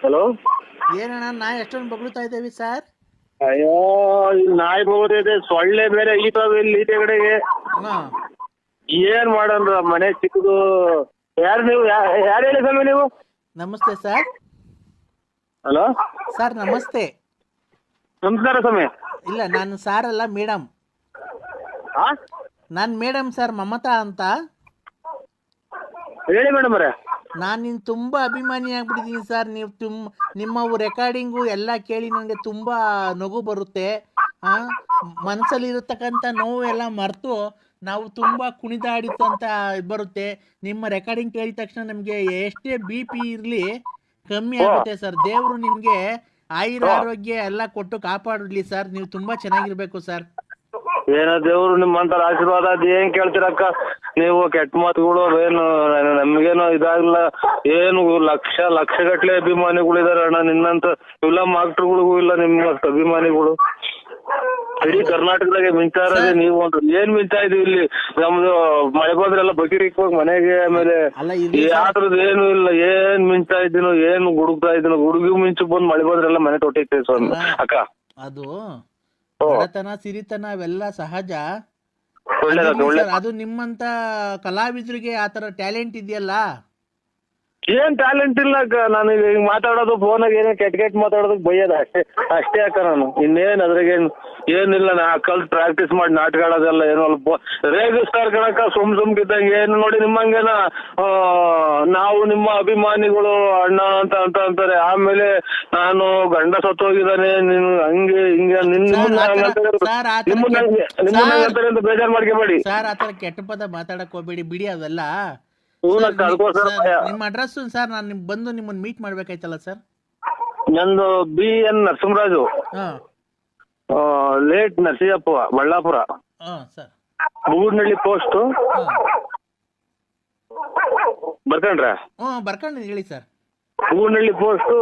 Hello. ಏನಣ್ಣ ನಾ ಎಷ್ಟೊಂದು ಬಗ್ಳುತ್ತಾ ಇದ್ದೇವೆ ಸರ್. ಅಯ್ಯೋ ಇಲ್ಲಿ ನಾಯಿ ಬೋಗದಿದೆ, ಸೊಳ್ಳೆ ಬೇರೆ ಈತಾವ ಇಲ್ಲಿ ಈಚೆ ಕಡೆಗೆ. ಏನ್ ಮಾಡೋಣ, ಮನೆ ಚಿಕ್ಕದು. ಯಾರು ನೀವು? ಯಾರು ಹೇಳಿ ಸ್ವಾಮಿ ನೀವು? ನಮಸ್ತೆ ಸರ್. ಹಲೋ ಸರ್ ನಮಸ್ತೆ. ನಮಸ್ಕಾರ ಸ್ವಾಮಿ. ಇಲ್ಲ ನಾನು ಸಾರ್ ಅಲ್ಲ, ಮೇಡಮ್. ನಾನು ಮೇಡಮ್ ಸರ್, ಮಮತಾ ಅಂತ. ಹೇಳಿ ಮೇಡಮ್ ಅವರೇ. ನಾನು ನಿನ್ನ ತುಂಬ ಅಭಿಮಾನಿ ಆಗ್ಬಿಟ್ಟಿದ್ದೀನಿ ಸರ್. ನೀವು ನಿಮ್ಮ ರೆಕಾರ್ಡಿಂಗು ಎಲ್ಲ ಕೇಳಿ ನನಗೆ ತುಂಬ ನಗು ಬರುತ್ತೆ. ಮನಸ್ಸಲ್ಲಿರತಕ್ಕಂಥ ನೋವು ಎಲ್ಲ ಮರೆತು ನಾವು ತುಂಬ ಕುಣಿದಾಡಿತ್ತಂತ ಬರುತ್ತೆ. ನಿಮ್ಮ ರೆಕಾರ್ಡಿಂಗ್ ಕೇಳಿದ ತಕ್ಷಣ ನಮಗೆ ಎಷ್ಟೇ BP ಇರಲಿ ಕಮ್ಮಿ ಆಗುತ್ತೆ ಸರ್. ದೇವರು ನಿಮಗೆ ಆರೋಗ್ಯ ಎಲ್ಲ ಕೊಟ್ಟು ಕಾಪಾಡಲಿ ಸರ್. ನೀವು ತುಂಬ ಚೆನ್ನಾಗಿರ್ಬೇಕು ಸರ್. ಏನೋ ದೇವ್ರು ನಿಮ್ಮಂತರ ಆಶೀರ್ವಾದ ಅದ್ ಏನ್ ಕೇಳ್ತೀರಕ್ಕ ನೀವು? ಕೆಟ್ಟ ಮಾತುಗಳು ಏನು ನಮ್ಗೇನೋ ಇದಾಗಲ್ಲ. ಏನು ಲಕ್ಷ ಗಟ್ಲೆ ಅಭಿಮಾನಿಗಳಿದಾರೆ ಅಣ್ಣ ನಿನ್ನಂತ. ಇಲ್ಲ ಮಾಕ್ಟರ್ಗಳಿಗೂ ಇಲ್ಲ ನಿಮ್ಮಷ್ಟು ಅಭಿಮಾನಿಗಳು. ಇಡೀ ಕರ್ನಾಟಕದಾಗೆ ಮಿಂಚಾ ಇರೋದೇ ನೀವು ಅಂತ. ಏನ್ ಮಿಂಚಾ ಇದೀವಿ ಇಲ್ಲಿ. ನಮ್ದು ಮಳೆ ಬಂದ್ರೆಲ್ಲ ಬಕೀರಿಕ್ ಹೋಗಿ ಮನೆಗೆ, ಆಮೇಲೆ ಯಾವ್ದ್ರದ್ದು ಏನು ಇಲ್ಲ. ಏನ್ ಮಿಂಚಾ ಇದ್ದೀನೋ, ಏನು ಗುಡುಗ್ತಾ ಇದ್ದೀನೋ. ಗುಡುಗಿ ಮಿಂಚು ಬಂದ್ ಮಳೆ ಬಂದ್ರೆಲ್ಲ ಮನೆ ತೊಟ್ಟಿರ್ತೇವೆ ಸ್ವಾಮಿ ಅಕ್ಕ. ಅದು ಬಡತನ ಸಿರಿತನ ಅವೆಲ್ಲ ಸಹಜ. ಅದು ನಿಮ್ಮಂತ ಕಲಾವಿದರಿಗೆ ಆತರ ಟ್ಯಾಲೆಂಟ್ ಇದೆಯಲ್ಲ. ಏನ್ ಟ್ಯಾಲೆಂಟ್ ಇಲ್ಲ ಅಕ್ಕ. ನಾನು ಈಗ ಮಾತಾಡೋದು ಫೋನಾಗ ಏನೋ ಕೆಟ್ಟ ಮಾತಾಡೋದಕ್ಕೆ ಬೈಯೋದ ಅಷ್ಟೇ ಅಕ್ಕ. ನಾನು ಇನ್ನೇನ್ ಅದ್ರಾಗೇನು ಏನಿಲ್ಲ. ನಾ ಕಲ್ತ್ ಪ್ರಾಕ್ಟೀಸ್ ಮಾಡಿ ನಾಟಕ ಆಡೋದೆಲ್ಲ ಏನೋ ಅಲ್ಪ ರೇಗಿಸ್ತಾರ ಕಣಕ್ಕ ಸುಮ್ಕಿದ್ದಂಗೆ. ಏನು ನೋಡಿ ನಿಮ್ಮಂಗೇನ ನಾವು ನಿಮ್ಮ ಅಭಿಮಾನಿಗಳು ಅಣ್ಣ ಅಂತ ಅಂತಾರೆ. ಆಮೇಲೆ ನಾನು ಗಂಡ ಸತ್ತೋಗಿದ್ದಾನೆ ನೀನು ಹಂಗೆ ಹಿಂಗೆ ನಿಮ್ಮನ್ನ ಅಂತ ಬೇಜಾರ್ ಮಾಡ್ಕೋಬೇಡಿ ಸರ್. ಆತರ ಕೆಟ್ಟ ಪದ ಮಾತಾಡಕ್ ಹೋಗ್ಬೇಡಿ, ಬಿಡಿ ಅವೆಲ್ಲ. ನಿಮ್ಮ ಅಡ್ರೆಸ್ ಸರ್, ನಾನು ಬಂದು ನಿಮ್ಮನ್ನ ಮೀಟ್ ಮಾಡ್ಬೇಕಾಯ್ತಲ್ಲ ಸರ್. ನಂದು BN Narasimharaju, late Narasimhappa, Ballapura. Budnalli post. ಬರ್ಕೊಂಡ್ರ? ಬರ್ಕೊಂಡು ಹೇಳಿ sir. Budnalli post,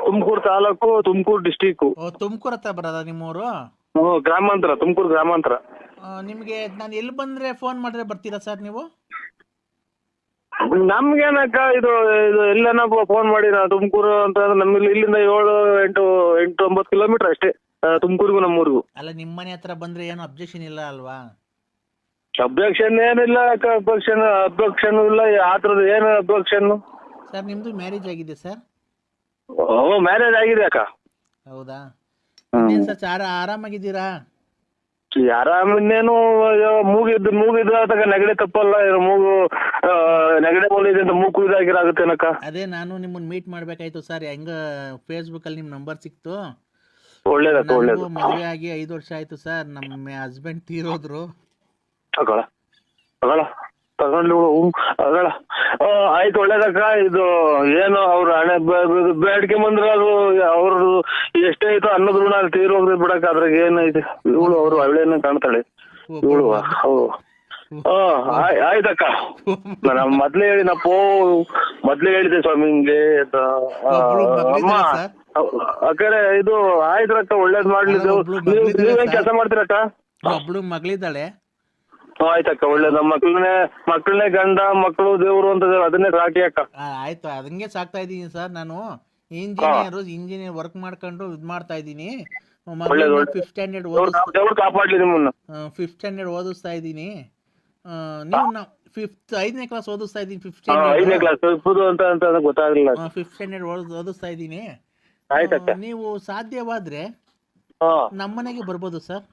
Tumakuru taluk, Tumakuru district. Tumakuru ಹತ್ರ ಬರೋದ ನಿಮ್ಮೂರು? ಗ್ರಾಮಾಂತರ, ತುಮಕೂರು ಗ್ರಾಮಾಂತರ. ನಿಮ್ಗೆ ನಾನು ಎಲ್ಲಿ ಬಂದ್ರೆ ಫೋನ್ ಮಾಡಿದ್ರೆ ಬರ್ತೀರಾ ಸರ್ ನೀವು? ನಮ್ಗೇನಕ್ಕ ಇದು ಎಲ್ಲನ ಫೋನ್ ಮಾಡಿ. ನಾ ತುಮಕೂರು ಅಂತ ನಮ್ಗೆ ಇಲ್ಲಿಂದ 7-8 ಕಿಲೋಮೀಟರ್ ಅಷ್ಟೇ ತುಮಕೂರಿಗೂ ನಮ್ಮೂರಿಗೂ. ಅಲ್ಲ ನಿಮ್ಮ ಮನೆ ಹತ್ರ ಬಂದ್ರೆ ಏನು ಅಬ್ಜೆಕ್ಷನ್ ಇಲ್ಲ ಅಲ್ವಾ? ಅಬ್ಜೆಕ್ಷನ್ ಏನಿಲ್ಲ ಅಕ್ಕ. ಅಬ್ಜೆಕ್ಷನ್ ಇಲ್ಲ. ಆತರದ ಏನು ಅಬ್ಜೆಕ್ಷನ್? ಸರ್ ನಿಮ್ದು ಮ್ಯಾರೇಜ್ ಆಗಿದೆ ಸರ್? ಮ್ಯಾರೇಜ್ ಆಗಿದೆ ಅಕ್ಕ. ಹೌದಾ ಸರ್, ಆರಾಮಾಗಿದ್ದೀರಾ? ಆರಾಮಿನ್ನೇನು ಮೂಗಿದ್ದು ಆತಕ ನೆಗಡೆ ತಪ್ಪಲ್ಲ. ಮೂಗು ನೆಗಡೆ ಬೋಲಿದೆ ಅಂತ ಮೂಗು ಇದಾಗಿರಾಗುತ್ತೇನಕ್ಕ. ಅದೇ ನಾನು ನಿಮ್ಮನ್ನ ಮೀಟ್ ಮಾಡ್ಬೇಕಾಯ್ತು ಸರ್. ಹೆಂಗ ಫೇಸ್ಬುಕ್ ಅಲ್ಲಿ ನಿಮ್ ನಂಬರ್ ಸಿಕ್ತು. ಒಳ್ಳೇದಕ್ಕ, ಒಳ್ಳೇದು. ಮದುವೆ ಆಗಿ 5 ವರ್ಷ ಆಯ್ತು ಸರ್. ನಮ್ಮ ಹಸ್ಬೆಂಡ್ ತೀರೋದ್ರು. ತಗೊಂಡು ಆಯ್ತು, ಒಳ್ಳೇದಕ್ಕ. ಇದು ಏನು ಅವ್ರ ಹಣೆ ಬೇಡಿಕೆ ಬಂದ್ರೆ ಅದು ಅವ್ರದ್ದು ಎಷ್ಟೇ ಆಯ್ತು ಅನ್ನೋದ್ ಋಣ ತೀರೋಗ್ರಿ ಬಿಡಕ್ಕ. ಅದ್ರಾಗ ಏನೈತೆ. ಇವಳು ಅವ್ರು ಅವಳೇನ ಕಾಣ್ತಾಳೆ ಇವಳು. ಆಯ್ತಕ್ಕ. ನಾನು ಮೊದ್ಲೇ ಹೇಳಿದೆ ಸ್ವಾಮಿ ಹಿಂಗೆ ಅಮ್ಮ ಅಕ್ಕರೆ. ಇದು ಆಯ್ತ್ರಕ್ಕ, ಒಳ್ಳೇದ್ ಮಾಡ್ಲಿದ್ದು. ನೀವೇನ್ ಕೆಲಸ ಮಾಡ್ತೀರಕ್ಕ? ಒಬ್ಳು ಮಗಳಿದ್ದಾಳೆ. ಆಯ್ತಕ್ಕ, ಒಳ್ಳೇದು. ಮಕ್ಕಳನ್ನೇ ಗಂಡ ಮಕ್ಕಳು ದೇವ್ರು ಅಂತ ಅದನ್ನೇ ಸಾಕಿ ಅಕ್ಕ. ಆಯ್ತು, ಅದಂಗೆ ಸಾಕ್ತಾ ಇದೀನಿ ಸರ್. ನಾನು ಇಂಜಿನಿಯರ್ ವರ್ಕ್ ಮಾಡ್ಕೊಂಡು ಇದ್ ಮಾಡ್ತಾ ಇದೀನಿ. 5th ಸ್ಟ್ಯಾಂಡರ್ಡ್ ಕಾಪಾಡ್ಲಿ ನಿಮ್ಮನ್ನ. 5th ಸ್ಟ್ಯಾಂಡರ್ಡ್ ಓದಿಸ್ತಾ ಇದೀನಿ. ನೀವು 5ನೇ ಕ್ಲಾಸ್ ಓದಿಸ್ತಾ ಇದೀನಿ. 5th ಸ್ಟ್ಯಾಂಡರ್ಡ್ ಓದಿಸ್ತಾ ಇದೀನಿ. ನೀವು ಸಾಧ್ಯವಾದ್ರೆ ನಮ್ಮನೆಗೆ ಬರ್ಬೋದು ಸರ್.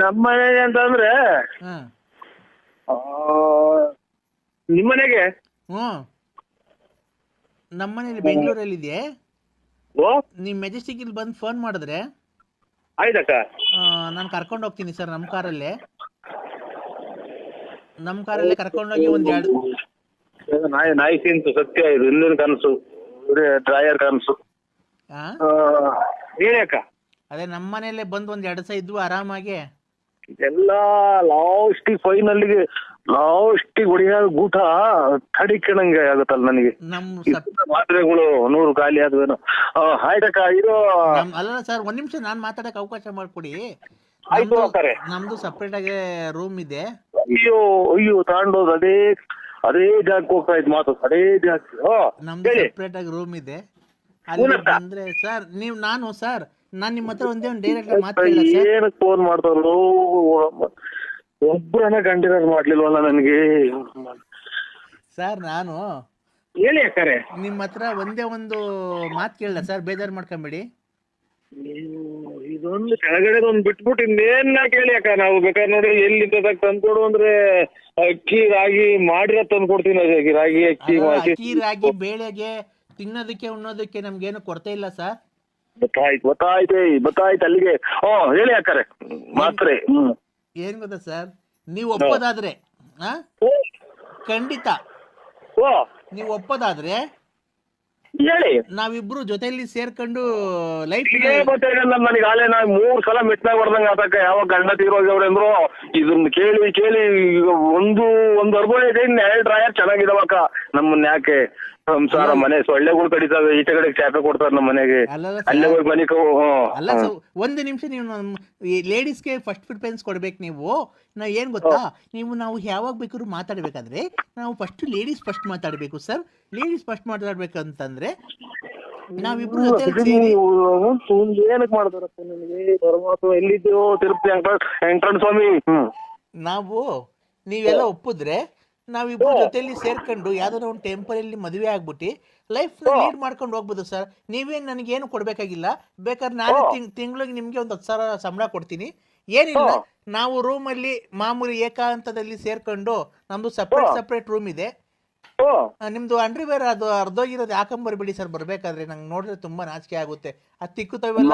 ನಮ್ಮನೆಗೆ ಅಂತಂದ್ರೆ ನಿಮ್ಮನೆಗೆ? ನಮ್ಮನೇಲಿ ಬೆಂಗಳೂರಲ್ಲಿ ಇದೆ. ನೀವು ಮೆಜೆಸ್ಟಿಕ್ ಇಲ್ಲಿ ಬಂದು ಫೋನ್ ಮಾಡಿದ್ರೆ ಆಯ್ತಕ್ಕ, ನಾನು ಕರ್ಕೊಂಡು ಹೋಗ್ತೀನಿ ಸರ್. ನಮ್ಮ ಕಾರಲ್ಲೇ ಕರ್ಕೊಂಡೋಗಿ ನಾಯಿ ತಿಂತು ಸತ್ಯ. ಇದು ಹಿಂದಿನ ಕನಸು, ಡ್ರಾಯರ್ ಕನಸು. ಹೇಳಿ ಅಕ್ಕ. ಅದೇ ನಮ್ಮ ಮನೆಯಲ್ಲೇ ಬಂದು 2 ದಿವಸ ಇದ್ವು ಆರಾಮಾಗಿ. ಎಲ್ಲ ಲಾಸ್ಟಿಗೆ ಹೊಡಿಯ ಊಟ ತಡಿಕಣಂಗೆ ಆಗುತ್ತಲ್ಲ ನನಗೆ. ಮಾತ್ರೆಗಳು 100 ಖಾಲಿ ಆದ್ವೇನೋ. ಆಯ್ತಕ್ಕ. ಇದು ಅಲ್ಲ ಸರ್, 1 ನಿಮಿಷ ನಾನು ಮಾತಾಡಕ್ಕೆ ಅವಕಾಶ ಮಾಡ್ಕೊಡಿ. ಆಯ್ತು. ನಮ್ದು ಸಪ್ರೇಟ್ ಆಗಿ ರೂಮ್ ಇದೆ. ಅಯ್ಯೋ ತಗೊಂಡೋದು ಅದೇ ಅದೇ ಜಾಗಕ್ಕೆ ಹೋಗ್ತಾ ಇದ್ ಮಾತು, ಅದೇ ಜಾಗಕ್ಕೆ. ನಮ್ದು ಹೇಳಿ. ಸೆಪ್ರೇಟ್ ಆಗಿ ರೂಮ್ ಇದೆ, ಅಲ್ಲಿ ಬಂದ್ರೆ ಸರ್ ನಾನು ನಿಮ್ಮ ಹತ್ರ ಒಂದೇ ಒಂದು ಡೈರೆಕ್ಟ್ ಮಾತಾಡಲ್ಲ ಸರ್. ಏನಕ್ಕೆ ಫೋನ್ ಮಾಡ್ತಾರೋ, ಒಬ್ಬರನ್ನ ಗಂಡಿರೋದು ಮಾಡ್ಲಿಲ್ವಲ್ಲ ನನಗೆ. ಸರ್ ನಾನು ಹೇಳಿ ಅಕ್ಕಾರೆ. ನಿಮ್ಮ ಹತ್ರ ಒಂದೇ ಒಂದು ಮಾತು ಕೇಳಲ್ಲ ಸರ್, ಬೇಜಾರು ಮಾಡ್ಕೊಂಬೇಡಿ. ಇದೊಂದು ಕೆಳಗಡೆ ಒಂದು ಬಿಟ್ಬಿಟ್ಟು ಇನ್ನೇನ್ ಕೇಳಿ ಅಕ್ಕ, ನಾವು ಬೇಕಾದ್ರೆ ನೋಡಿ ಎಲ್ಲಿ ತಂದ್ಕೊಡು ಅಂದ್ರೆ ಅಕ್ಕಿ ರಾಗಿ ಮಾಡಿರೋ ತಂದು ಕೊಡ್ತೀನಿ. ರಾಗಿ ಅಕ್ಕಿ ಅಕ್ಕಿ ರಾಗಿ ಬೇಳೆಗೆ ತಿನ್ನೋದಕ್ಕೆ ಉಣ್ಣೋದಕ್ಕೆ ನಮ್ಗೇನು ಕೊರತೆ ಇಲ್ಲ ಸರ್. ಗೊತ್ತಾಯ್ತು ಅಲ್ಲಿಗೆ. ಹೇಳಿ ಅಕ್ಕಾರೆ ಮಾತ್ರ. ಏನ್ ಗೊತ್ತಾ ಸರ್, ನೀವು ಒಪ್ಪೋದಾದ್ರೆ ಖಂಡಿತ ನೀವು ಒಪ್ಪೋದಾದ್ರೆ ಹೇಳಿ, ನಾವಿಬ್ರು ಜೊತೆಲಿ ಸೇರ್ಕೊಂಡು ಲೈಫ್ ನನಗೆ ಆಲೆ ನಾ 3 ಸಲ ಮೆಟ್ನಾಗ ಹೊಡೆದಂಗ ಆತಕ್ಕ. ಯಾವಾಗ ಗಂಡ ತೀರೋಗ್ಯವ್ರೆ ಅಂದ್ರು ಇದನ್ನ ಕೇಳಿ ಕೇಳಿ ಒಂದು ಅರ್ಬೋ ಇದೆ, 2 ಡ್ರಾಯರ್ ಚೆನ್ನಾಗಿದಾವಕ್ಕ. ನಮ್ಮನ್ನ ಯಾಕೆ ಸಂಸಾರ ಮನೆ ಸೊಳ್ಳೆಗಳು ಕಡಿತಾವೆ, ಈಚೆ ಕಡೆ ಚಾಪೆ ಕೊಡ್ತಾರೆ ನಮ್ಮ ಮನೆಗೆ, ಅಲ್ಲೇ ಹೋಗಿ ಮನೆ. ಅಲ್ಲ ಸರ್, ಒಂದು ನಿಮಿಷ, ನೀವು ಲೇಡೀಸ್ಗೆ ಫಸ್ಟ್ ಪ್ರಿಫರೆನ್ಸ್ ಕೊಡ್ಬೇಕು. ನೀವು ಏನ್ ಗೊತ್ತಾ, ನಾವು ಯಾವಾಗ ಬೇಕಾದ್ರೂ ಮಾತಾಡ್ಬೇಕಾದ್ರೆ ನಾವು ಲೇಡೀಸ್ ಫಸ್ಟ್ ಮಾತಾಡ್ಬೇಕು ಸರ್. ಲೇಡೀಸ್ ಫಸ್ಟ್ ಮಾತಾಡ್ಬೇಕಂತಂದ್ರೆ ನಾವಿಬ್ರು ಜೊತೆ ಸೇರಿ ಏನಕ್ಕೆ ಮಾಡ್ತಾರಪ್ಪ ನನಗೆ ಪರಮಾತ್ಮ. ಎಲ್ಲಿದ್ದೀವೋ ತಿರುಪತಿ ವೆಂಕಟರಮಣ ಸ್ವಾಮಿ. ನೀವೆಲ್ಲ ಒಪ್ಪಿದ್ರೆ ನಾವಿಬ್ರು ಜೊತೆಲಿ ಸೇರ್ಕೊಂಡು ಯಾವ್ದಾರ ಒಂದು ಟೆಂಪರಲ್ಲಿ ಮದುವೆ ಆಗ್ಬಿಟ್ಟು ಲೈಫ್ ಲೀಡ್ ಮಾಡ್ಕೊಂಡು ಹೋಗ್ಬೋದು ಸರ್. ನೀವೇನು ನನಗೇನು ಕೊಡ್ಬೇಕಾಗಿಲ್ಲ. ಬೇಕಾದ್ರೆ ನಾನು ತಿಂಗಳಿಗೆ ನಿಮ್ಗೆ ಒಂದು 10,000 ಸಂಬಳ ಕೊಡ್ತೀನಿ. ಏನಿಲ್ಲ, ನಾವು ರೂಮಲ್ಲಿ ಮಾಮೂಲಿ ಏಕಾಂತದಲ್ಲಿ ಸೇರ್ಕೊಂಡು, ನಮ್ದು ಸಪ್ರೇಟ್ ರೂಮ್ ಇದೆ. ನಿಮ್ದು ಅಂಡರ್ವೇರ್ ಅದು ಅರ್ಧೋಗಿರೋದು ಹಾಕೊಂಬರ್ಬೇಡಿ ಸರ್. ಬರ್ಬೇಕಾದ್ರೆ ನಂಗೆ ನೋಡಿದ್ರೆ ತುಂಬಾ ನಾಚಿಕೆ ಆಗುತ್ತೆ. ಅದು ತಿಕ್ಕುತ್ತವೆಲ್ಲ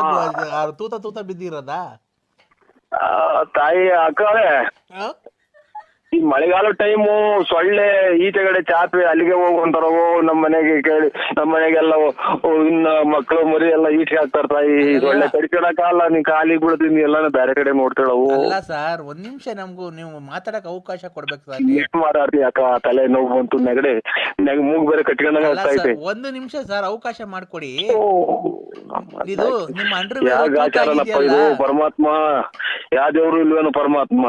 ತೂತ ಬಿದ್ದಿರೋದಾ ತಾಯಿ ಅಕ್ಕಳೆ. ಈ ಮಳೆಗಾಲ ಟೈಮು ಸೊಳ್ಳೆ ಈಚೆಗಡೆ ಚಾಪೆ ಅಲ್ಲಿಗೆ ಹೋಗುವಂತಾರ. ನಮ್ಮ ಮನೆಗೆ ಕೇಳಿ, ನಮ್ಮ ಮನೆಗೆಲ್ಲ ಇನ್ನ ಮಕ್ಕಳು ಮರಿ ಎಲ್ಲ ಈಚೆಗೆ ಹಾಕ್ತಾರ. ತಾಯಿ ಸೊಳ್ಳೆ ಕಡಿಕೊಳಕಲ್ಲ, ನೀನ್ ಕಾಲಿಗೆ ಬೀಳ್ತೀನಿ ಎಲ್ಲಾನು ಬೇರೆ ಕಡೆ ನೋಡ್ತಾಳವು. ಅಲ್ಲ ಸರ್, ಒಂದ್ ನಿಮಿಷ ನಮ್ಗೂ ನೀವು ಮಾತಾಡಕ್ ಅವಕಾಶ ಕೊಡ್ಬೇಕು ಸರ್. ಮಾತಾಡ್ತಿ ಅಕ್ಕ, ತಲೆ ನೋವು ಬಂತು, ನೆಗಡೆ ಮೂಗ್ ಬೇರೆ ಕಟ್ಕೊಂಡಂಗ ಆಗ್ತಾ ಐತೆ. ಒಂದು ನಿಮಿಷ ಸರ್ ಅವಕಾಶ ಮಾಡ್ಕೊಡಿ. ಇದು ನಿಮ್ಮ ಇದು ಪರಮಾತ್ಮ, ಯಾವ ದೇವ್ರು ಇಲ್ವೇನು ಪರಮಾತ್ಮ.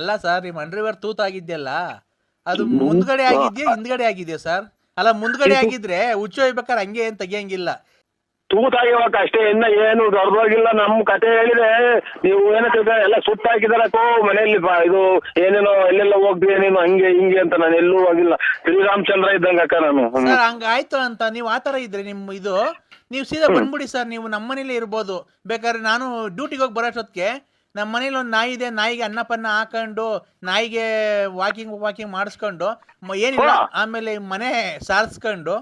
ಅಲ್ಲ ಸರ್, ನಿಮ್ ಅಂಡರ್ವೇರ್ ತೂತಾಗಿದ್ಯಲ್ಲ, ಅದು ಮುಂದ್ಗಡೆ ಆಗಿದ್ಯಾ ಹಿಂದ್ಗಡೆ ಆಗಿದ್ಯಾ ಸರ್? ಅಲ್ಲ, ಮುಂದ್ಗಡೆ ಆಗಿದ್ರೆ ಹುಚ್ಚು ಹೋಗ್ಬೇಕಾದ್ರೆ ಹಂಗೆ ಏನ್ ತೆಗಿಯಂಗಿಲ್ಲ. ತೂತಾಗಿವಾಗ ಅಷ್ಟೇ, ಇನ್ನ ಏನು ದೊಡ್ಡದಾಗಿಲ್ಲ. ನಮ್ ಕತೆ ಹೇಳಿದ್ರೆ ನೀವು ಏನಕ್ಕೆ ಎಲ್ಲ ಸುಟ್ಟಾಕಿದಾರಕ್ಕೋ ಮನೆಯಲ್ಲಿ. ಇದು ಏನೇನೋ ಎಲ್ಲೆಲ್ಲ ಹೋಗ್ತೀಯ ನೀನು ಹಂಗೆ ಹಿಂಗೆ ಅಂತ. ನಾನು ಎಲ್ಲೂ ಹೋಗಿಲ್ಲ, ಶ್ರೀರಾಮಚಂದ್ರ ಇದ್ದಂಗ ಅಕ್ಕ ನಾನು. ಸರ್ ಹಂಗಾಯ್ತು ಅಂತ ನೀವು ಆತರ ಇದ್ರೆ ನೀವು ಸೀದಾ ಬಂದ್ಬಿಡಿ ಸರ್. ನೀವು ನಮ್ಮ ಮನೇಲಿ ಇರ್ಬೋದು. ಬೇಕಾದ್ರೆ ನಾನು ಡ್ಯೂಟಿಗೆ ಹೋಗಿ ಬರೋಷ್ಟೊತ್ತಿಗೆ ನಮ್ಮ ಮನೇಲಿ ಒಂದು ನಾಯಿ ಇದೆ, ನಾಯಿಗೆ ಅನ್ನಪನ್ನ ಹಾಕೊಂಡು ನಾಯಿಗೆ ವಾಕಿಂಗ್ ಮಾಡಿಸ್ಕೊಂಡು ಏನಿಲ್ಲ, ಆಮೇಲೆ ಮನೆ ಸಾರಿಸ್ಕೊಂಡು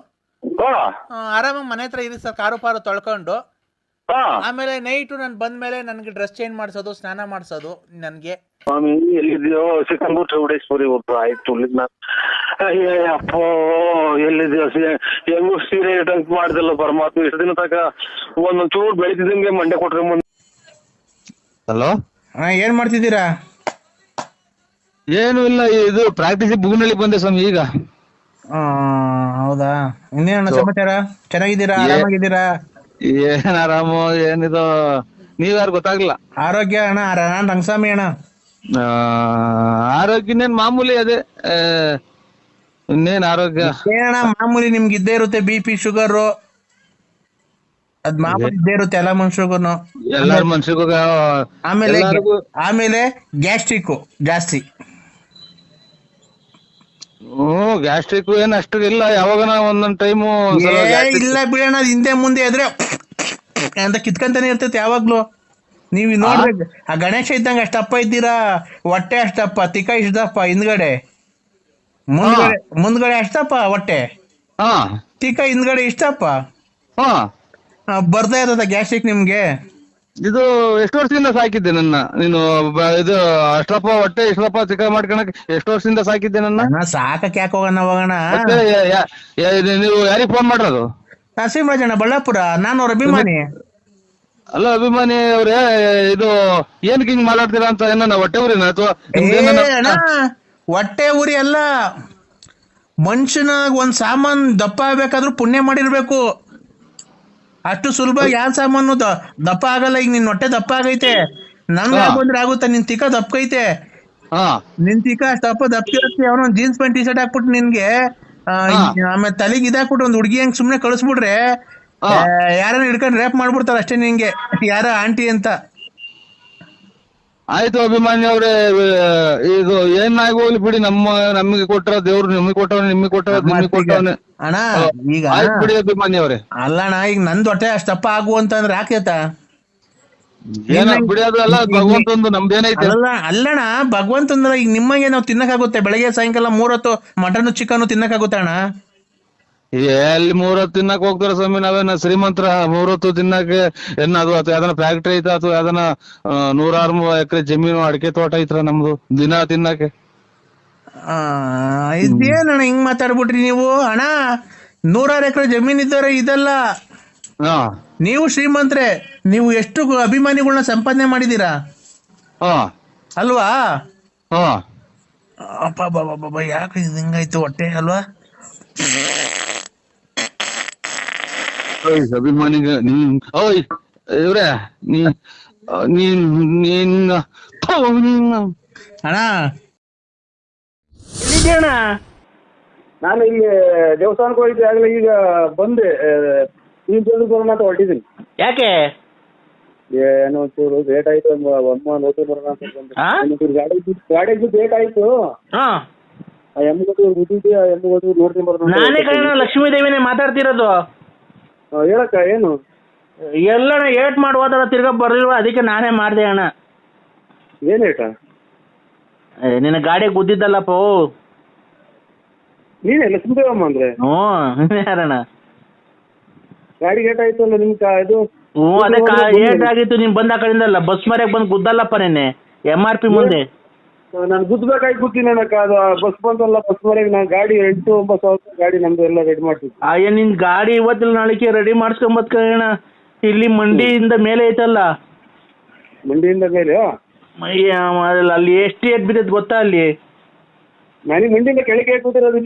ಆರಾಮಾಗಿ ಮನೆ ಹತ್ರ ಇರಿ ಸರ್. ಕಾರು ಪಾರು ತೊಳ್ಕೊಂಡು ಆಮೇಲೆ ನೈಟು ನಾನು ಬಂದ್ಮೇಲೆ ನನ್ಗೆ ಡ್ರೆಸ್ ಚೇಂಜ್ ಮಾಡಿಸೋದು, ಸ್ನಾನ ಮಾಡಿಸೋದು. ನನ್ಗೆ ಸ್ವಾಮಿ ಎಲ್ಲಿದ್ಯೋ ಸಿಕ್ಕಂಬೂರ್ ಚೌಡೇಶ್ವರಿ ಒಬ್ರು ಆಯ್ತು ಅಪ್ಪ ಎಲ್ಲಿದ್ಯೋ ಹೆಂಗು ಸೀರೆ ಟಂಕ್ ಮಾಡ್ದಿಲ್ಲ ಪರಮಾತ್ಮ. ಇಷ್ಟು ದಿನ ತನಕ ಒಂದೊಂದ್ ಚೂರು ಬೆಳಿತಿದ್ದಂಗೆ ಮಂಡೆ ಕೊಟ್ರೆ ಮುಂದೆ. ಹಲೋ, ಏನ್ ಮಾಡ್ತಿದ್ದೀರಾ? ಏನು ಇಲ್ಲ, ಇದು ಪ್ರಾಕ್ಟೀಸ್ ಬುಗ್ನಳ್ಳಿ ಬಂದೆ ಸ್ವಾಮಿ ಈಗ. ಹೌದಾ, ಇನ್ನೇನ ಸಮಾಚಾರ? ಚೆನ್ನಾಗಿದ್ದೀರಾ? ಆರಾಮಾಗಿದ್ದೀರಾ? ಏನ್ ಆರಾಮು, ಏನಿದು ನೀವ್ಯಾರು ಗೊತ್ತಾಗ್ಲಿಲ್ಲ. ಆರೋಗ್ಯ ಅಣ್ಣ, ನಾನ್ ರಂಗಸ್ವಾಮಿ ಅಣ್ಣ. ಆರೋಗ್ಯ ಇನ್ನೇನ್ ಮಾಮೂಲಿ, ಅದೇ ಇನ್ನೇನ್ ಆರೋಗ್ಯ ಏನಣ್ಣ ಮಾಮೂಲಿ ನಿಮ್ಗೆ ಇದ್ದೇ ಇರುತ್ತೆ. BP ಶುಗರ್ ಅದ್ ಮಾಮೂಲಿ ಇದ್ದೇ ಇರುತ್ತೆ ಎಲ್ಲ ಮನುಷ್ಯರಿಗೂ. ಎಲ್ಲಾರ ಮನ್ಸಿಗೂ. ಆಮೇಲೆ ಗ್ಯಾಸ್ಟ್ರಿಕ್ ಜಾಸ್ತಿ. ಗ್ಯಾಸ್ಟ್ರಿಕ್ ಏನ್ ಅಷ್ಟು ಇಲ್ಲ, ಯಾವಾಗ ಒಂದೊಂದ್ ಟೈಮು ಇಲ್ಲ ಬಿಡೋಣ. ಹಿಂದೆ ಮುಂದೆ ಇದ್ರೆ ಅಂತ ಕಿತ್ಕೊಂತಾನೆ ಇರ್ತೈತೆ ಯಾವಾಗ್ಲೂ. ನೀವ್ ನೋಡ್ಬೇಕು, ಆ ಗಣೇಶ ಇದ್ದಂಗ ಅಷ್ಟಪ್ಪ ಇದ್ದೀರಾ, ಹೊಟ್ಟೆ ಅಷ್ಟಪ್ಪ, ತಿಕ್ಕ ಇಷ್ಟಪ್ಪ, ಹಿಂದ್ಗಡೆ ಮುಂದ್ಗಡೆ ಅಷ್ಟಪ್ಪ ಹೊಟ್ಟೆ, ತಿಕ್ಕ ಹಿಂದ್ಗಡೆ ಇಷ್ಟಪ್ಪ. ಬರ್ತಾ ಇರದ ಗ್ಯಾಸ್ಟ್ರಿಕ್ ನಿಮ್ಗೆ. ಇದು ಎಷ್ಟು ವರ್ಷದಿಂದ ಸಾಕಿದ್ದೆ ನನ್ನ ನೀನು? ಇದು ಅಷ್ಟಪ್ಪ ಹೊಟ್ಟೆ ಇಷ್ಟಪ್ಪ ಚಿಕ್ಕ ಮಾಡ್ಕೊಳಕ್ ಎಷ್ಟು ವರ್ಷದಿಂದ ಸಾಕಿದ್ದೆ ನನ್ನ? ಸಾಕಕ್ ಯಾಕೆ ಹೋಗೋಣ ಹೋಗೋಣ. ನೀವು ಯಾರಿಗೆ ಫೋನ್ ಮಾಡೋದು? ನರಸಿಂಹರಾಜಣ್ಣ, ಬಳ್ಳಾಪುರ. ನಾನು ಅವ್ರ ಅಭಿಮಾನಿ. ಅಲ್ಲ ಅಭಿಮಾನಿ ಅವ್ರೆ, ಇದು ಏನಕ್ಕೆ ಹಿಂಗ್ ಮಾತಾಡ್ತೀರಾ ಅಂತ? ಏನ ಹೊಟ್ಟೆ ಊರಿನ ಅಥವಾ ಹೊಟ್ಟೆ ಊರಿ ಅಲ್ಲ, ಮನುಷ್ಯನ ಒಂದ್ ಸಾಮಾನ್ ದಪ್ಪ ಆಗ್ಬೇಕಾದ್ರೂ ಪುಣ್ಯ ಮಾಡಿರ್ಬೇಕು. ಅಷ್ಟು ಸುಲಭ ಯಾವ ಸಾಮಾನು ದಪ್ಪ ಆಗಲ್ಲ. ಈಗ ನಿನ್ ಹೊಟ್ಟೆ ದಪ್ಪ ಆಗೈತೆ, ನನ್ಗೆ ಬಂದ್ರೆ ಆಗುತ್ತಾ? ನಿನ್ ತಿಕ್ಕ ದಪ್ಪ ಐತೆ, ಹಾ ನಿಂತಿಕ ಅಷ್ಟಪ್ಪ ದಪ್ಪಿರತ್ತೆ ಅವನ ಜೀನ್ಸ್ ಪ್ಯಾಂಟ್ ಟಿ ಶರ್ಟ್ ಹಾಕ್ಬಿಟ್ಟು ನಿನ್ಗೆ ಹಾ. ಆಮೇಲೆ ತಲೆಗೆ ಇದಾಕ್ಬಿಟ್ಟು ಒಂದ್ ಹುಡುಗಿ ಹಂಗ್ ಸುಮ್ನೆ ಕಳಿಸ್ಬಿಟ್ರೆ ಹಾ. ಯಾರನ್ನ ಹಿಡ್ಕೊಂಡು ರೇಪ್ ಮಾಡ್ಬಿಡ್ತಾರ ಅಷ್ಟೇ ನಿಂಗೆ, ಯಾರ ಆಂಟಿ ಅಂತ. ಆಯ್ತು ಅಭಿಮಾನಿ ಅವ್ರೆ, ಇದು ಏನಾಗಿ ಹೋಗ್ಲಿ ಬಿಡಿ, ನಮಗೆ ಕೊಟ್ಟರ ದೇವ್ರು ನಿಮಗೆ ಕೊಟ್ಟವನೆ, ನಿಮಗೆ ಕೊಟ್ಟವ ನಿಮಗೆ ಕೊಟ್ಟವನೆ. ಅಣ್ಣ ಈಗ ಆಯ್ತು ಬಿಡಿ ಅಭಿಮಾನಿ ಅವ್ರೆ. ಅಲ್ಲಣ್ಣ ಈಗ ನಂದ್ ಹೊಟ್ಟೆ ಅಷ್ಟಪ್ಪ ಆಗು ಅಂತಂದ್ರೆ ಯಾಕೇತ ಏನ ಬಿಡಿ, ಅದು ಎಲ್ಲ ಭಗವಂತಂದು, ನಮ್ದೇನೈತೆ. ಅಲ್ಲಣ್ಣ ಭಗವಂತಂದ್ರ ಈಗ ನಿಮಗೆ ನಾವು ತಿನ್ನಕ್ಕಾಗುತ್ತೆ? ಬೆಳಗ್ಗೆ ಸಾಯಂಕಾಲ 3 ಹೊತ್ತು ಮಟನ್ ಚಿಕನ್ ತಿನ್ನಕ್ಕಾಗುತ್ತೆ ಅಣ್ಣ? ಎಲ್ಲಿ 3 ಹೊತ್ತು ತಿನ್ನಕ್ ಹೋಗ್ತಾರ ಸ್ವಾಮಿ, ನಾವೇನ ಶ್ರೀಮಂತರ 3 ಹೊತ್ತು ತಿನ್ನಕ್ಕೆ? ಅದು ಅಥವಾ ಯಾವ್ದನ ಫ್ಯಾಕ್ಟ್ರಿ ಐತ ಅಥವಾ ಯಾವ್ದನ 100-6 ಎಕರೆ ಜಮೀನು ಅಡಿಕೆ ತೋಟ ಐತ್ರ ನಮ್ದು ದಿನ ತಿನ್ನಕ್ಕೆ? ಇದೇನಣ್ಣ ಹಿಂಗ್ ಮಾತಾಡ್ಬಿಟ್ರಿ ನೀವು? ಅಣ್ಣ 100-6 ಎಕರೆ ಜಮೀನ್ ಇದ್ದವ್ರೆ ಇದಲ್ಲ. ಹಾ, ನೀವು ಶ್ರೀಮಂತ್ರೆ, ನೀವು ಎಷ್ಟು ಅಭಿಮಾನಿಗಳನ್ನ ಸಂಪಾದನೆ ಮಾಡಿದೀರಾ ಹಾ, ಅಲ್ವಾ? ಹಾ. ಅಪ್ಪ ಯಾಕೆ ಇದು ಹಿಂಗಾಯ್ತು ಹೊಟ್ಟೆ ಅಲ್ವಾ? ಅಭಿಮಾನಿಗೆ ಓಯ್ ಇವ್ರೆ ನೀನ್ ಅಣ್ಣ ಎಲ್ಲಿದ್ದೆ ಅಣ್ಣ? ನಾನು ಇಲ್ಲಿ ದೇವಸ್ಥಾನಕ್ಕೆ ಹೋಗಿದ್ದೆ, ಆಗಲೇ ಈಗ ಬಂದೆ. ನೀನ್ ಬರೋಣ ಅಂತ ಹೊರಟಿದ್ದೀನಿ. ಯಾಕೆ? ಏನೋ ಒಂಚೂರು ಲೇಟ್ ಆಯ್ತು, ಅಮ್ಮ ನೋಟಿ ಬರೋಣ ಅಂತ ಬಂದೆ. ಗಾಡಿಗೆ ಲೇಟ್ ಆಯ್ತು. ಎಮ್ಮಿಗೋಟಿ ನೋಡ್ತೀನಿ ಬರೋಣ. ನಾನೇ ಕಣ ಲಕ್ಷ್ಮೀ ದೇವಿನೇ ಮಾತಾಡ್ತಿರೋದು. ಹೇಳಕ್ಕ ಏನು? ಎಲ್ಲಣ್ಣ ಏಟ್ ಮಾಡಿ ಹೋದಲ್ಲ ತಿರ್ಗಾ ಬರ್ಲಿಲ್ವ, ಅದಕ್ಕೆ ನಾನೇ ಮಾಡ್ದೆ ಅಣ್ಣ. ಏನ್ ಏಟ? ನಿನ್ನ ಗಾಡಿ ಗುದ್ದಿದ್ದಲ್ಲಪ್ಪ. ನೀನೇ ಲಕ್ಷ್ಮೀದೇವಮ್ಮ ಅಂದ್ರೆ? ಹ್ಞೂ ಯಾರಣ್ಣ? ಗಾಡಿ ಏಟ್ ಆಯ್ತು ಅಲ್ಲ ನಿಮ್ ಇದು? ಹ್ಞೂ ಅದೇ ಏಟ್ ಆಗಿತ್ತು, ನೀನ್ ಬಂದ ಆ ಕಡೆಯಿಂದಲ್ಲ ಬಸ್ ಮರ್ಯಾಗ ಬಂದು ಗುದ್ದಲ್ಲಪ್ಪ ನಿನ್ನೆ MRP ಮುಂದೆ. ನಾನು ಗುದ್ದಬೇಕಾಗಿ ಕೂತೀನಿ ಅಣ್ಣಕ್ಕ. ಅದು ಬಸ್ ಬಂತಲ್ಲ, ಬಸ್ ಮರೆಗೆ ನಾನು ಗಾಡಿ 8-9 ಸಾವಿರ ಗಾಡಿ ನಮ್ದು ಎಲ್ಲ ರೆಡಿ ಮಾಡ್ತೀನಿ. ಅಯ್ಯ ನಿನ್ ಗಾಡಿ ಇವತ್ತಿಲ್ಲ ನಾಳೆಗೆ ರೆಡಿ ಮಾಡಿಸ್ಕೊಂಬತ್ಕಣ. ಇಲ್ಲಿ ಮಂಡಿಯಿಂದ ಮೇಲೆ ಐತಲ್ಲ, ಮಂಡಿಯಿಂದ ಮೇಲೆ ಅಲ್ಲಿ ಎಷ್ಟು ಏಟ್ ಬಿದ್ದೈತೆ ಗೊತ್ತಾ? ಅಲ್ಲಿ ನನಗೆ ಮಂಡಿಯಿಂದ ಕೆಳಗೆ ಕೂತಿರೋದು.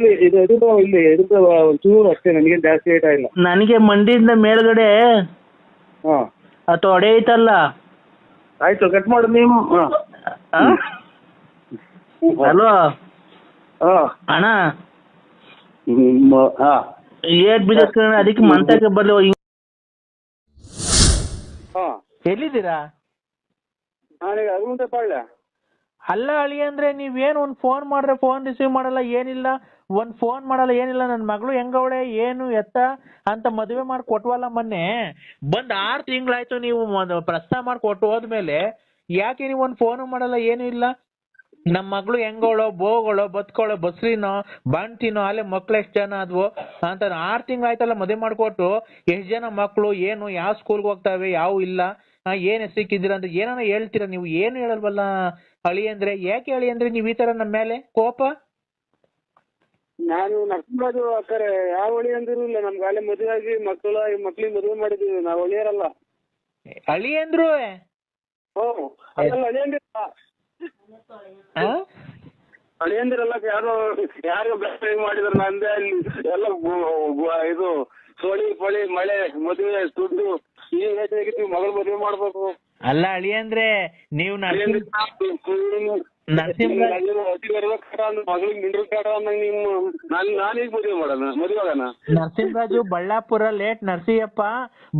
ಇಲ್ಲಿ ಒಂಚೂರು ಅಷ್ಟೇ, ನನಗೇನು ಜಾಸ್ತಿ ಏಟ ಇಲ್ಲ. ನನಗೆ ಮಂಡಿಯಿಂದ ಮೇಲ್ಗಡೆ ಅಥವಾ ಹೊಡೆ ಐತಲ್ಲ. ಆಯ್ತು, ಕಟ್ ಮಾಡು ನೀವು. ಹಲೋ ಅಣ್ಣ, ಏಟ್ ಬಿದ್ದೈತೆ ಅದಕ್ಕೆ ಮಂತಕ್ಕೆ ಬರ್ಲಿ. ಎಲ್ಲಿದ್ದೀರಾ? ನಾನೀಗ ಅರುಣ್ ಪಾಳ್ಯ. ಅಲ್ಲ ಅಳಿ ಅಂದ್ರೆ ನೀವೇನು ಒಂದ್ ಫೋನ್ ಮಾಡ್ರೆ ಫೋನ್ ರಿಸೀವ್ ಮಾಡಲ್ಲ, ಏನಿಲ್ಲ, ಒಂದ್ ಫೋನ್ ಮಾಡಲ್ಲ, ಏನಿಲ್ಲ. ನನ್ನ ಮಗಳು ಹೆಂಗವಳೆ ಏನು ಎತ್ತ ಅಂತ ಮದುವೆ ಮಾಡಿ ಕೊಟ್ವಲ್ಲ ಮೊನ್ನೆ. ಬಂದ್ 6 ತಿಂಗಳಾಯ್ತು, ನೀವು ಪ್ರಸ್ತಾವ ಮಾಡಿ ಕೊಟ್ಟು ಹೋದ್ಮೇಲೆ ಯಾಕೆ ನೀವು ಒಂದ್ ಫೋನು ಮಾಡಲ್ಲ, ಏನು ಇಲ್ಲ. ನಮ್ಮ ಮಗಳು ಹೆಂಗೋಳೋ ಬೋಗಳೋ ಬದುಕೋಳೋ ಬಸ್ರಿನೋ ಬಂಟಿನೋ ಅಲ್ಲೇ ಮಕ್ಳು ಎಷ್ಟು ಜನ ಆದ್ವು ಅಂತ 6 ತಿಂಗಳಾಯ್ತಲ್ಲ ಮದುವೆ ಮಾಡ್ಕೊಟ್ಟು. ಎಷ್ಟು ಜನ ಮಕ್ಳು, ಏನು ಯಾವ ಸ್ಕೂಲ್ಗೆ ಹೋಗ್ತಾವೆ, ಯಾವ ಇಲ್ಲ, ಏನ್ ಸಿಕ್ಕಿದ್ದೀರ ಅಂತ ಏನಾನ ಹೇಳ್ತೀರಾ ನೀವು? ಏನು ಹೇಳಲ್ವಲ್ಲ ಅಳಿ ಅಂದ್ರೆ. ಯಾಕೆ ಅಳಿ ಅಂದ್ರೆ ನೀವ್ ಈ ತರ ನಮ್ಮ ಮೇಲೆ ಕೋಪ? ನಾನು ನರಸಿಂಹರಾಜು ಅಕ್ಕರೆ ಯಾವ ಹೊಳಿ ಅಂದಿರು ಇಲ್ಲ. ನಮ್ಗೆ ಅಲ್ಲೇ ಮದುವೆ ಆಗಿ ಮಕ್ಳಿಗೆ ಮದುವೆ ಮಾಡಿದೀವಿ. ನಾವು ಹೊಳಿಯರಲ್ಲ. ಅಳಿ ಅಂದ್ರು ಅಳಿಯಂದಿರಲ್ಲ, ಯಾರು ಬೆಸ್ಟ್ ಮಾಡಿದ್ರು. ನಂದೇ ಅಲ್ಲಿ ಎಲ್ಲ ಇದು ಸೋಳಿ ಪಳಿ ಮಳೆ ಮದುವೆ ದುಡ್ಡು ಈ ಹೇಗಿತ್ತು, ಮಗಳು ಮದುವೆ ಮಾಡ್ಬೇಕು. ಅಲ್ಲ ಅಳಿ ಅಂದ್ರೆ ನೀವು ನರಸಿಂಹರಾಜು ಬಳ್ಳಾಪುರ ಲೇಟ್ ನರಸಿಯಪ್ಪ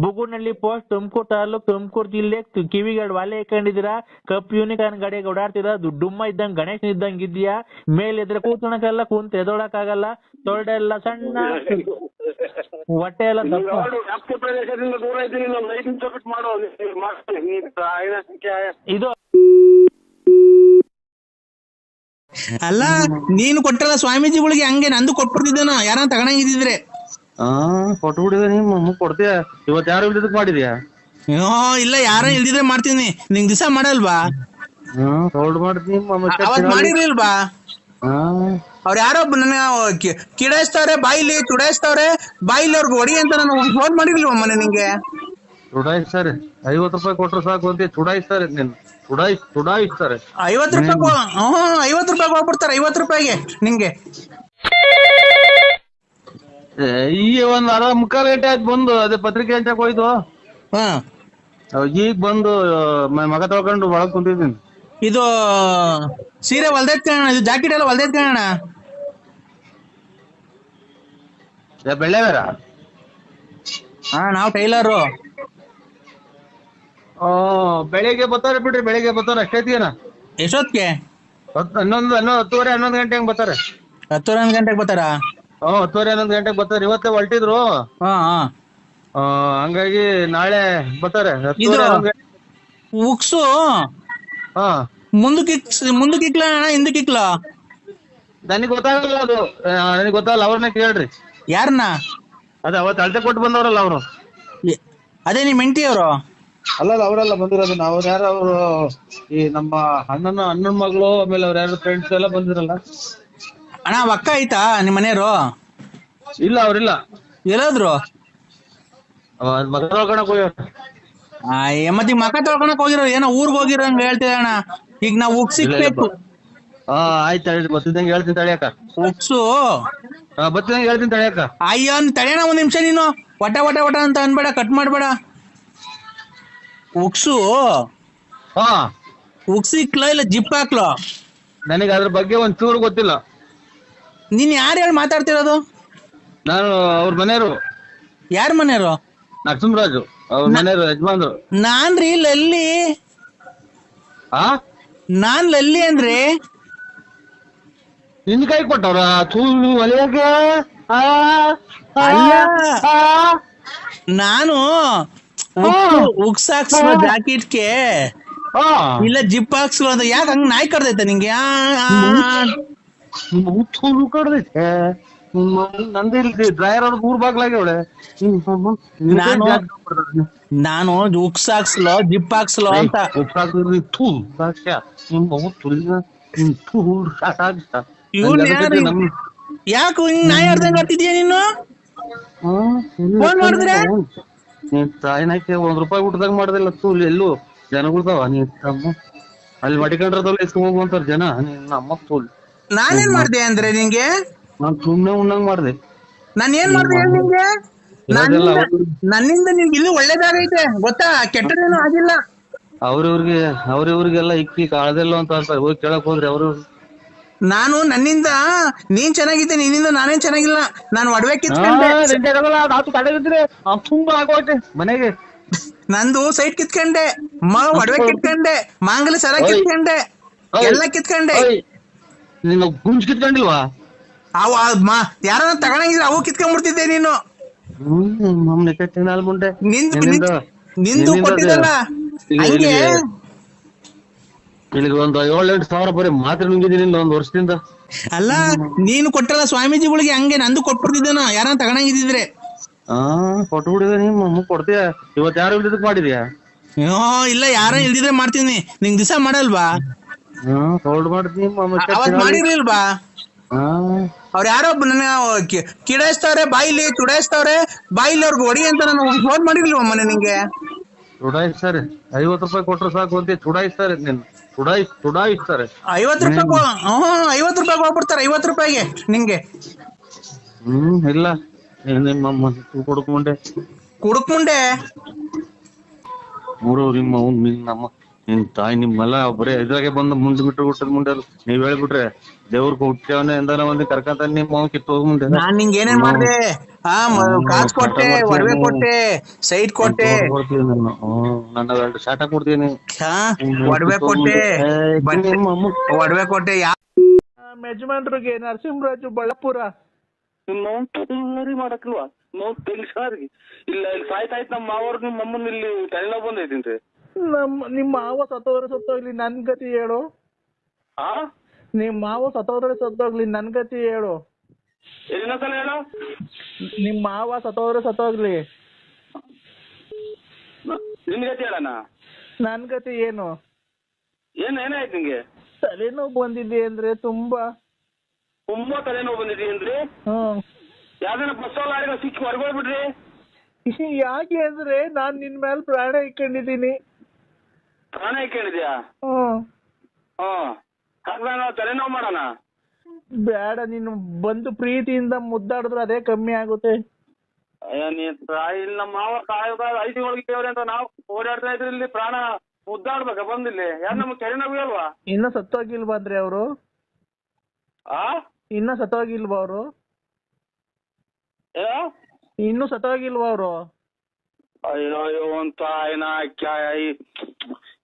ಬುಗುನಳ್ಳಿ ಪೋಸ್ಟ್ ತುಮಕೂರು ತಾಲೂಕ್ ತುಮಕೂರು ಜಿಲ್ಲೆ ಕಿವಿಗಳು ವಾಲೆ ಹಾಕೊಂಡಿದ್ದೀರಾ, ಕಪ್ ಯೂನಿಕಾರ್ನ್ ಗಾಡಿ ಓಡಾಡ್ತೀರಾ, ದುಡ್ಡುಮ್ಮ ಇದ್ದಂಗ್ ಗಣೇಶ್ ಇದ್ದಂಗ್ ಇದೆಯಾ, ಮೇಲಿದ್ರೆ ಕೂತ್ಕೊಳಕ್ಕೆಲ್ಲ ಕುಂತ್ ಎದೊಳಕ್ ಆಗಲ್ಲ, ತೊಳ್ಡೆ ಎಲ್ಲ ಸಣ್ಣ, ಹೊಟ್ಟೆ ಎಲ್ಲ ಪ್ರದೇಶದಿಂದ ದೂರ ಇದ್ದೀನಿ. ಇದು ಅಲ್ಲ ನೀನು ಕೊಟ್ಟಲ್ಲ ಸ್ವಾಮೀಜಿಗಳಿಗೆ, ಹಂಗೆ ನಂದು ಕೊಟ್ಬಿಡ್ತಿದ್ದೇನ ಯಾರ ತಗೊಂಡಿದ್ರೆ? ಕೊಟ್ಬಿಡಿದ ನೀವು ಕೊಡ್ತೀಯ. ಇವತ್ತು ಯಾರು ಇಲ್ದಿದ್ದಕ್ ಮಾಡಿದ್ಯಾ? ಇಲ್ಲ, ಯಾರ ಇಲ್ದಿದ್ರೆ ಮಾಡ್ತೀನಿ. ನಿಂಗ್ ದಿವಸ ಮಾಡಲ್ವಾ? ಮಾಡ್ತೀನಿ. ಮಾಡಿರ್ಲಿಲ್ವಾ? ಅವ್ರ ಯಾರೋ ನನ್ನ ಕಿಡಾಯಿಸ್ತವ್ರೆ, ಬಾಯಿಲಿ ಚುಡಾಯಿಸ್ತವ್ರೆ, ಬಾಯಿಲಿ ಅವ್ರಿಗೆ ಹೊಡಿ ಅಂತ ನಾನು ಫೋನ್ ಮಾಡಿರ್ಲಿಲ್ವ ಮನೆ ನಿಂಗೆ? ಚುಡಾಯಿಸ್ತಾರೆ. 50 ರೂಪಾಯಿ ಕೊಟ್ರು ಸಾಕು ಅಂತ ಚುಡಾಯಿಸ್ತಾರೆ. ನೀನು ಚುಡಾಯಿಸ್ತಾರೆ. 50 ರೂಪಾಯಿ 50 ರೂಪಾಯಿ ಹೋಗ್ಬಿಡ್ತಾರೆ. 50 ರೂಪಾಯಿಗೆ ನಿಂಗೆ ಈಗ ಒಂದ್ 1:45 ಗಂಟೆ ಆಯ್ತು ಬಂದು. ಅದೇ ಪತ್ರಿಕೆ ಹಂಚಕ್ ಹೋಯ್ತು. ಈಗ ಬಂದು ಮಗ ತಗೊಂಡು ಒಳಗ್ ಕುಂತಿದ್ದೀನಿ. ಇದು ಸೀರೆ ಹೊಲ್ದೈತ್ ಕಣ, ಇದು ಜಾಕೆಟ್ ಎಲ್ಲ ಹೊಲ್ದೈತ್ ಕಣ. ಬೆಳ್ಳೆವೇರ ಹಾ ನಾವು ಟೈಲರು. ಬೆಳಿಗ್ಗೆ ಬರ್ತಾರೆ ಬಿಡ್ರಿ, ಬೆಳಿಗ್ಗೆ ಬರ್ತಾರೆ ಅಷ್ಟೈತಿಗೇನ. ಎಷ್ಟೊತ್ತಿಗೆ? 10:30 11 ಗಂಟೆ ಹಂಗ್ ಬರ್ತಾರೆ. 10-11 ಗಂಟೆಗೆ ಬರ್ತಾರಾ? 10:30 11 ಗಂಟೆಗೆ ಬರ್ತಾರೆ. ಇವತ್ತೇ ಹೊಲ್ಟಿದ್ರು, ಹಾ ಹಾ. ಹಂಗಾಗಿ ನಾಳೆ ಬರ್ತಾರೆ. 10:30 ಇದು 11 ಗಂಟೆ. ಉಕ್ಸು ಹಾ ಮುಂದಕ್ಕೆ ಇಕ್ಲ ಅಣ್ಣ, ಹಿಂದಕ್ಕೆ ಇಕ್ಲ? ನನಗ್ ಗೊತ್ತಾಗಲ್ಲ ಅದು, ನನಗ್ ಗೊತ್ತಾಗಲ್ಲ. ಅವ್ರನ್ನ ಕೇಳ್ರಿ. ಯಾರನ್ನ? ಅದೇ ಅವತ್ತು ಅಳತೆ ಕೊಟ್ಟು ಬಂದವ್ರಲ್ಲ ಅವರು. ಅದೇ ನಿಮ್ ಹೆಂಡತಿ ಅವರು? ಅಲ್ಲಲ್ಲ, ಅವರೆಲ್ಲ ಬಂದಿರೋದು. ನಾವು ಯಾರು ಅವರು ಈ ನಮ್ಮ ಅಣ್ಣನ ಮಗಳು, ಆಮೇಲೆ ಅವ್ರ ಯಾರು ಫ್ರೆಂಡ್ಸ್ ಎಲ್ಲ ಬಂದಿರಲ್ಲ. ಅಣ್ಣ ಅಕ್ಕ ಆಯ್ತಾ ನಿಮ್ ಮನೆಯವರು? ಇಲ್ಲ, ಅವ್ರಿಲ್ಲ. ಎಲ್ಲಾದ್ರು? ಮಗ ನೋಡ್ಕೊಳಕ್ ಹೋಗ್ಯಾರ. ಮತ್ತೆ ಮಕ ತೊಳ್ಕೊಳಕ್ ಹೋಗಿರೋ, ಏನೋ ಊರ್ಗ್ ಹೋಗಿರೋ ಹಂಗ ಹೇಳ್ತಿದ್ದ ಅಣ್ಣ. ಈಗ ನಾವು ಉಕ್ಸ್ ಸಿಕ್ಬೇಕು. ಆಯ್ತು ತಡಿ, ಬತ್ತಿದಂಗೆ ಹೇಳ್ತೀನಿ ತಡಿಯಕ್ಕ. ಉಕ್ಸು ಬತ್ತಿದಂಗೆ ಹೇಳ್ತೀನಿ ತಡಿಯಕ್ಕ. ಅಯ್ಯೋ ತಡೆಯಣ ಒಂದ್ ನಿಮಿಷ, ನೀನು ವಟ ವಟ ವಟ ಅಂತ ಅನ್ಬೇಡ, ಕಟ್ ಮಾಡ್ಬೇಡ. ಉಕ್ಸು ಉಕ್ಸ್ ಇಕ್ಲೋ ಇಲ್ಲ ಜಿಪ್ ಹಾಕ್ಲೋ? ನನಗೆ ಅದ್ರ ಬಗ್ಗೆ ಒಂದ್ ಚೂರು ಗೊತ್ತಿಲ್ಲ. ನೀನ್ ಯಾರು ಹೇಳಿ ಮಾತಾಡ್ತಿರೋದು? ನಾನು ಅವ್ರ ಮನೆಯವರು. ಯಾರ ಮನೆಯವರು? ನರಸಿಂಹರಾಜು ಅವ್ರ ಮನೆಯವರು, ಯಜಮಾನ್ರು. ನಾನ್ರಿ ಲಲ್ಲಿ. ನಾನ್ ಲಲ್ಲಿ ಅಂದ್ರೆ ನಿನ್ ಕೈ ಕೊಟ್ಟವ್ರ ಒಲೆಯಾಗೆ? ನಾನು ಉಕ್ಸ್ ಹಾಕ್ಸೋ ಜಾಕೆಟ್ಗೆ ಇಲ್ಲ ಜಿಪ್ ಹಾಕ್ಸೋ ಅಂತ. ಯಾಕೆ ಹಂಗ ನಾಯಿ ಕಡ್ದೈತೆ ನಿಂಗೆ? ಕಡ್ದೈತೆ ನಂದಿಲ್ರಿ. ಡ್ರೈವರ್ ಅವ್ರ ಊರ್ ಬಾಗ್ಲಾಗೆ ಅವಳೆ. ನಾನು ಉಕ್ಸ್ ಹಾಕ್ಸ್ಲೋ ಜಿಪ್ ಹಾಕ್ಸ್ಲೋ ಅಂತ. ಯಾಕೆ ಹಿಂಗ್ ನಾಯಿ ಆಡ್ದಂಗ ಆಡ್ತಿದ್ಯಾ ನೀನು? ಫೋನ್ ಮಾಡಿದ್ರೆ ತಾಯಿನಾಕೆ ₹1 ಊಟದಾಗ ಮಾಡ್ದಿಲ್ಲ ತೂ. ಎಲ್ಲೂ ಜನಗಳ್ತಾವ ನೀ ಅಲ್ಲಿ ಮಡಿಕೊಂಡ್ರದಲ್ಲ ಎಸ್ಕೊಂಡ್ ಹೋಗುವಂತಾರ ಜನ. ನಮ್ಮ ತೋಲ್ ನಾನೇನ್ ಮಾಡ್ದೆ ಅಂದ್ರೆ ನಿಂಗೆ? ನಾನ್ ಸುಮ್ನೆ ಉಣ್ಣಂಗ್ ಮಾಡ್ದೆ. ನಾನ್ ಏನ್ ಮಾಡ್ದೆ ಹೇಳಿ ನಿಂಗೆ? ನನ್ನಿಂದ ನಿನ್ಗೆ ಇಲ್ಲಿ ಒಳ್ಳೇದಾಗೈತೆ ಗೊತ್ತಾ, ಕೆಟ್ಟದೇನು ಆಗಿಲ್ಲ. ಅವ್ರಿವ್ರಿಗೆಲ್ಲ ಇಕ್ಕಿ ಕಾಳದೆಲ್ಲ ಅಂತ ಅಂತಾರೆ. ಹೋಗಿ ಕೇಳಕ್ ಹೋದ್ರಿ ಅವರು. ನಾನು ನನ್ನಿಂದ ನೀನ್ ಚೆನ್ನಾಗಿದ್ದೆ, ನಿನ್ನಿಂದ ನಾನೇನ್ ಚೆನ್ನಾಗಿಲ್ಲ. ನಾನು ಒಡವೆ ಕಿತ್ಕೊಂಡೆ, ತುಂಬಾ ಆಗೋಯ್ತೆ ಮನೆಗೆ. ನಂದು ಸೈಟ್ ಕಿತ್ಕೊಂಡೆ, ಒಡವೆ ಕಿತ್ಕೊಂಡೆ, ಮಾಂಗಲ್ಯ ಸರ ಕಿತ್ಕೊಂಡೆ, ಎಲ್ಲ ಕಿತ್ಕೊಂಡೆ. ನೀನು ಗುಂಜ್ ಕಿತ್ಕೊಂಡಿಲ್ವಾ? ಅವು ಯಾರನ್ನ ತಗೊಂಡಿದ್ರೆ ಅವು ಕಿತ್ಕೊಂಡ್ಬಿಡ್ತಿದ್ದೆ ನೀನು. ನಿಂದು ಕೊಟ್ಟಿದ್ದಲ್ಲ ಹಂಗೆ. ಇಲ್ಲಿಗೆ ಒಂದು 7-8 ಸಾವಿರ ಬರೀ ಮಾತ್ರ ನುಂಗಿದ್ದೀನಿ ಒಂದ್ ವರ್ಷದಿಂದ. ಅಲ್ಲ ನೀನು ಕೊಟ್ಟಲ್ಲ ಸ್ವಾಮೀಜಿಗಳಿಗೆ, ಹಂಗೆ ನಂದು ಕೊಟ್ಬಿಡ್ತಿದ್ದೇನ ಯಾರನ್ನ ತಗೊಂಡಿದ್ರೆ. ಕೊಟ್ಬಿಡಿದೆ. ನೀ ಕೊಡ್ತೀಯ? ಇವತ್ ಯಾರು ಇಲ್ದಿದ್ದಕ್ ಮಾಡಿದ್ಯಾ? ಇಲ್ಲ, ಯಾರ ಇಲ್ದಿದ್ರೆ ಮಾಡ್ತೀನಿ. ನಿಂಗ್ ದಿವಸ ಮಾಡಲ್ವಾ? ಹೋಲ್ಡ್ ಮಾಡ್ತೀನಿ. ಅವತ್ ಮಾಡಿರ್ಲಿಲ್ವಾ? ಅವ್ರ ಯಾರೋ ನನ್ನ ಕಿಡಾಯಿಸ್ತವ್ರೆ, ಬಾಯಿಲಿ ಚುಡಾಯಿಸ್ತವ್ರೆ, ಬಾಯಿಲಿ ಅವ್ರಿಗೆ ಹೊಡಿ ಅಂತ ನಾನು ಫೋನ್ ಮಾಡಿರ್ಲಿಲ್ವ ಮೊನ್ನೆ ನಿಂಗೆ? ಚುಡಾಯಿಸ್ತಾರೆ. ₹50 ಕೊಟ್ರು ಸಾಕು ಅಂತ ಚುಡಾಯಿಸ್ತಾರೆ. ನಿನ್ ಚುಡಾಯಿಸ್ತಾರೆ. ₹50 ಹೋಗ್ಬಿಡ್ತಾರೆ. ₹50 ನಿಂಗೆ ಇಲ್ಲ. ನಿಮ್ಮಮ್ಮ ಕುಡುಕ್ಮುಂಡೆ ನಿಮ್ಮ ನಮ್ಮ ನಿನ್ ತಾಯಿ ನಿಮ್ಮೆಲ್ಲ ಬರೀ ಇದ್ರಾಗೆ ಬಂದು ಮುಂದೆ ಬಿಟ್ಟು ಬಿಟ್ಟದ್ ಮುಂದೆ ನೀವ್ ಹೇಳ್ಬಿಟ್ರೆ ದೇವ್ರ ಹುಟ್ಟವನೇ ಎಂದಾನ ಒಂದ್ ಕರ್ಕಂತ ನಿಮ್ಮ ಕಿತ್ತು ಹೋಗ್ ಮುಂದೆ. ನಾನ್ ನಿಂಗೆ ಏನೇನ್ ಮಾಡ್ದೆ? ಕಾಸು ಕೊಟ್ಟೆ, ಒಡವೆ ಕೊಟ್ಟೆ, ಸೈಟ್ ಕೊಟ್ಟೆ, ನನ್ನ 2 ಶಾಟ ಕೊಡ್ತೀನಿ. ಒಡವೆ ಕೊಟ್ಟೆ. ಯಜಮಾನ್ರಿಗೆ ನರಸಿಂಹರಾಜು ಬಳ್ಳಾಪುರ ಮಾಡಕ್ಲ್ವಾ ನೋವು ತೆಗಿಸಾರ್ಗಿ ಇಲ್ಲ. ಇಲ್ಲಿ ಸಾಯ್ತಾಯ್ತು ನಮ್ಮ ಮಾವರು. ನಿಮ್ಮ ಅಮ್ಮನ ಇಲ್ಲಿ ತಲೆನೋವು ಬಂದೈತಿ. ನಿಮ್ಮ ಮಾವ ಸತ್ತೋಗ್ಲಿ ನನ್ ಗತಿ ಹೇಳು. ನಿಮ್ ಮಾವ ಸತ್ತೋಗ್ಲಿ ನನ್ ಗತಿ ಹೇಳು. ಇನ್ನೊಂದ್ಸಲ ಹೇಳು. ನಿಮ್ ಮಾವ ಸತ್ತೋಗ್ಲಿ ನಿನ್ ಗತಿ ಹೇಳಣ. ನನ್ ಗತಿ ಏನು? ಏನಾಯ್ತು ನಿಂಗೆ? ತಲೆನೋವು ಬಂದಿದೆ ಅಂದ್ರೆ ತುಂಬಾ ತಲೆನೋವು ಬಂದಿದೆ ಅಂದ್ರೆ ಯಾವ್ದನ ಬಸ್ ಗಾಡಿನ ಸಿಕ್ಕಿ ಹೊರಗೋಗ್ಬಿಡ್ರಿ. ಯಾಕೆ ಅಂದ್ರೆ ನಾನ್ ನಿನ್ ಮೇಲೆ ಪ್ರಾಣ ಇಟ್ಕೊಂಡಿದ್ದೀನಿ. ಪ್ರಾಣ ಇಟ್ಕೊಂಡಿದ್ಯಾ? ಹಾಗಾದ್ರೆ ತಲೆನೋವು ಮಾಡೋಣ. ಬೇಡ, ನೀನು ಬಂದು ಪ್ರೀತಿಯಿಂದ ಮುದ್ದಾಡಿದ್ರೆ ಅದೇ ಕಮ್ಮಿ ಆಗುತ್ತೆ. ನೀನ್ ತಾಯಿ ನಮ್ಮ ಮಾವ 5 ತಿಂಗಳಿಗೆ ಅಂತ ನಾವು ಓಡಾಡ್ತಾ ಇದ್ರಿ ಇಲ್ಲಿ ಪ್ರಾಣ ಮುದ್ದಾಡ್ಬೇಕಾ ಬಂದಿಲ್ಲಿ? ಯಾರು ನಮ್ಮ ಕೆರೆನಾಗೂ ಅಲ್ವಾ? ಇನ್ನ ಸತ್ತೋಗಿಲ್ವಾ ಅಂದ್ರೆ ಅವರು? ಆ ಇನ್ನ ಸತ್ತೋಗಿಲ್ವಾ ಅವರು? ಏ ಇನ್ನು ಸತ್ತೋಗಿಲ್ವಾ ಅವರು? ಅಯ್ಯೋ ಅಯ್ಯೋ ಅಂತ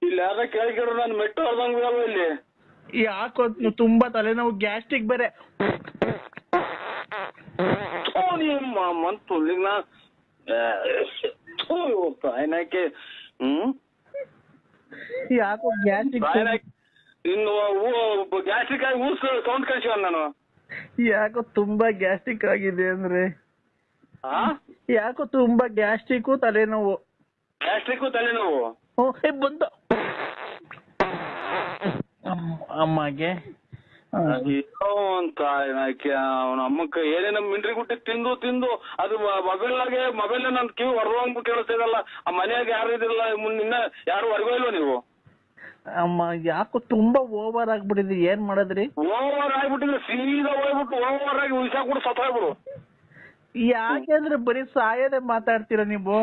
ಇಲ್ಲಿ ಯಾರ ಕೇಳಿದ್ರು ನಾನು ಮೆಟ್ಟು ಹೊಡೆದಂಗ ಅಲ್ವಾ ಇಲ್ಲಿ? ಯಾಕೋ ತುಂಬಾ ತಲೆನೋವು, ಗ್ಯಾಸ್ಟ್ರಿಕ್ ಬೇರೆ. ಮಂತು ನಾ ತಾಯಿನಾಕೆ ಯಾಕೋ ಗ್ಯಾಸ್ಟ್ರಿಕ್ ಇನ್ನು ಗ್ಯಾಸ್ಟ್ರಿಕ್ ಆಗಿ ಊಸ್ ಸೌಂಡ್ ಕಳ್ಸಿವ ನಾನು. ಯಾಕೋ ತುಂಬಾ ಗ್ಯಾಸ್ಟ್ರಿಕ್ ಆಗಿದೆ ಅಂದ್ರೆ? ಆ ಯಾಕೋ ತುಂಬಾ ಗ್ಯಾಸ್ಟ್ರಿಕ್ ತಲೆನೋವು. ಗ್ಯಾಸ್ಟ್ರಿಕ್ ತಲೆನೋವು ಬಂದ ಅಮ್ಮಗೆ ಅಂತ ಅವನ ಅಮ್ಮಕ್ಕ ಏನೇನ ಮಿಂಡ್ರಿ ಗುಟ್ಟಿ ತಿಂದು ತಿಂದು ಅದು ಮೊಬೈಲ್ ನನ್ ಕಿವಿ ಹೊರವಂಗ್ ಕೇಳಿಸ್ತಿದಲ್ಲ. ಆ ಮನೆಯಾಗ ಯಾರು ಇದಿಲ್ಲ, ನಿನ್ನ ಯಾರು ಹೊರಗೋ ಇಲ್ವ ನೀವು? ಅಮ್ಮ ಯಾಕೋ ತುಂಬಾ ಓವರ್ ಆಗ್ಬಿಟ್ಟಿದ್ರಿ, ಏನ್ ಮಾಡದ್ರಿ? ಓವರ್ ಆಗ್ಬಿಟ್ಟಿದ್ರೆ ಸೀದಾ ಹೋಗ್ಬಿಟ್ಟು ಓವರ್ ಆಗಿ ವಿಷ ಕೂಡ ಸತ್ತೋಗ್ಬಿಡು. ಯಾಕೆಂದ್ರೆ ಬರೀ ಸಾಯದೆ ಮಾತಾಡ್ತೀರ ನೀವು.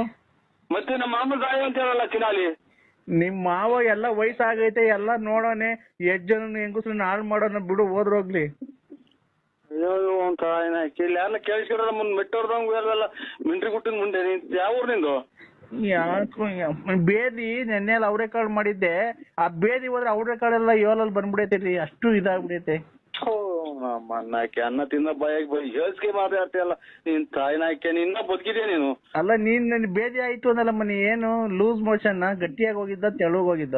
ಮತ್ತೆ ನಮ್ಮ ಮಾಮ ಸಾಯ ಅಂತ ಹೇಳಲ್ಲ ಚಿನಾಲಿ. ನಿಮ್ ಮಾವ ಎಲ್ಲ ವಯಸ್ಸಾಗೈತೆ, ಎಲ್ಲ ನೋಡೋನೆ, ಎಷ್ಟ್ ಜನ ಹೆಂಗಸ್ರನ್ನ ಹಾಳು ಮಾಡೋಣ ಬಿಡು, ಹೋದ್ರೋಗ್ಲಿ. ಅಯ್ಯೋ ಅಂತ ಇಲ್ಲಿ ಯಾರನ್ನ ಕೇಳಿಸ್ಕೊಂಡ್ರ ಮುಂದ್ ಮೆಟ್ಟೋರ್ದಂಗ ಎಲ್ಲ ಮಿಂಟ್ರಿ ಗುಟ್ಟಿನ ಮುಂದೆ. ಯಾವ ಊರ್ ನಿಂದು? ಯಾಕೋ ಬೇದಿ ನೆನ್ನೆಲ್ಲ ಅವ್ರೆಕಾಳು ಮಾಡಿದ್ದೆ, ಆ ಬೇದಿ ಹೋದ್ರೆ ಅವ್ರೆಕಾಳೆಲ್ಲ ಏಳಲ್ಲಿ ಬಂದ್ಬಿಡೈತಿ, ಅಷ್ಟು ಇದಾಗ್ಬಿಡೈತೆ. ನಾಕೆ ಅನ್ನ ತಿನ್ನ ಬಾಯಾಗಿ ಹೇಳ್ಸ್ಕೆ ಮಾತಾಡ್ತೀಯಲ್ಲ ನೀನ್ ತಾಯಿನಾಕೆ. ನಿನ್ನ ಬದುಕಿದ್ಯಾ ನೀನು? ಅಲ್ಲ ನೀನ್ ನನ್ ಬೇದಿ ಆಯ್ತು ಅನ್ನಲ್ಲ ಮನಿ, ಏನು ಲೂಸ್ ಮೋಷನ್, ಗಟ್ಟಿಯಾಗಿ ಹೋಗಿದ್ದ ತೆಳುಗ್ ಹೋಗಿದ್ದ?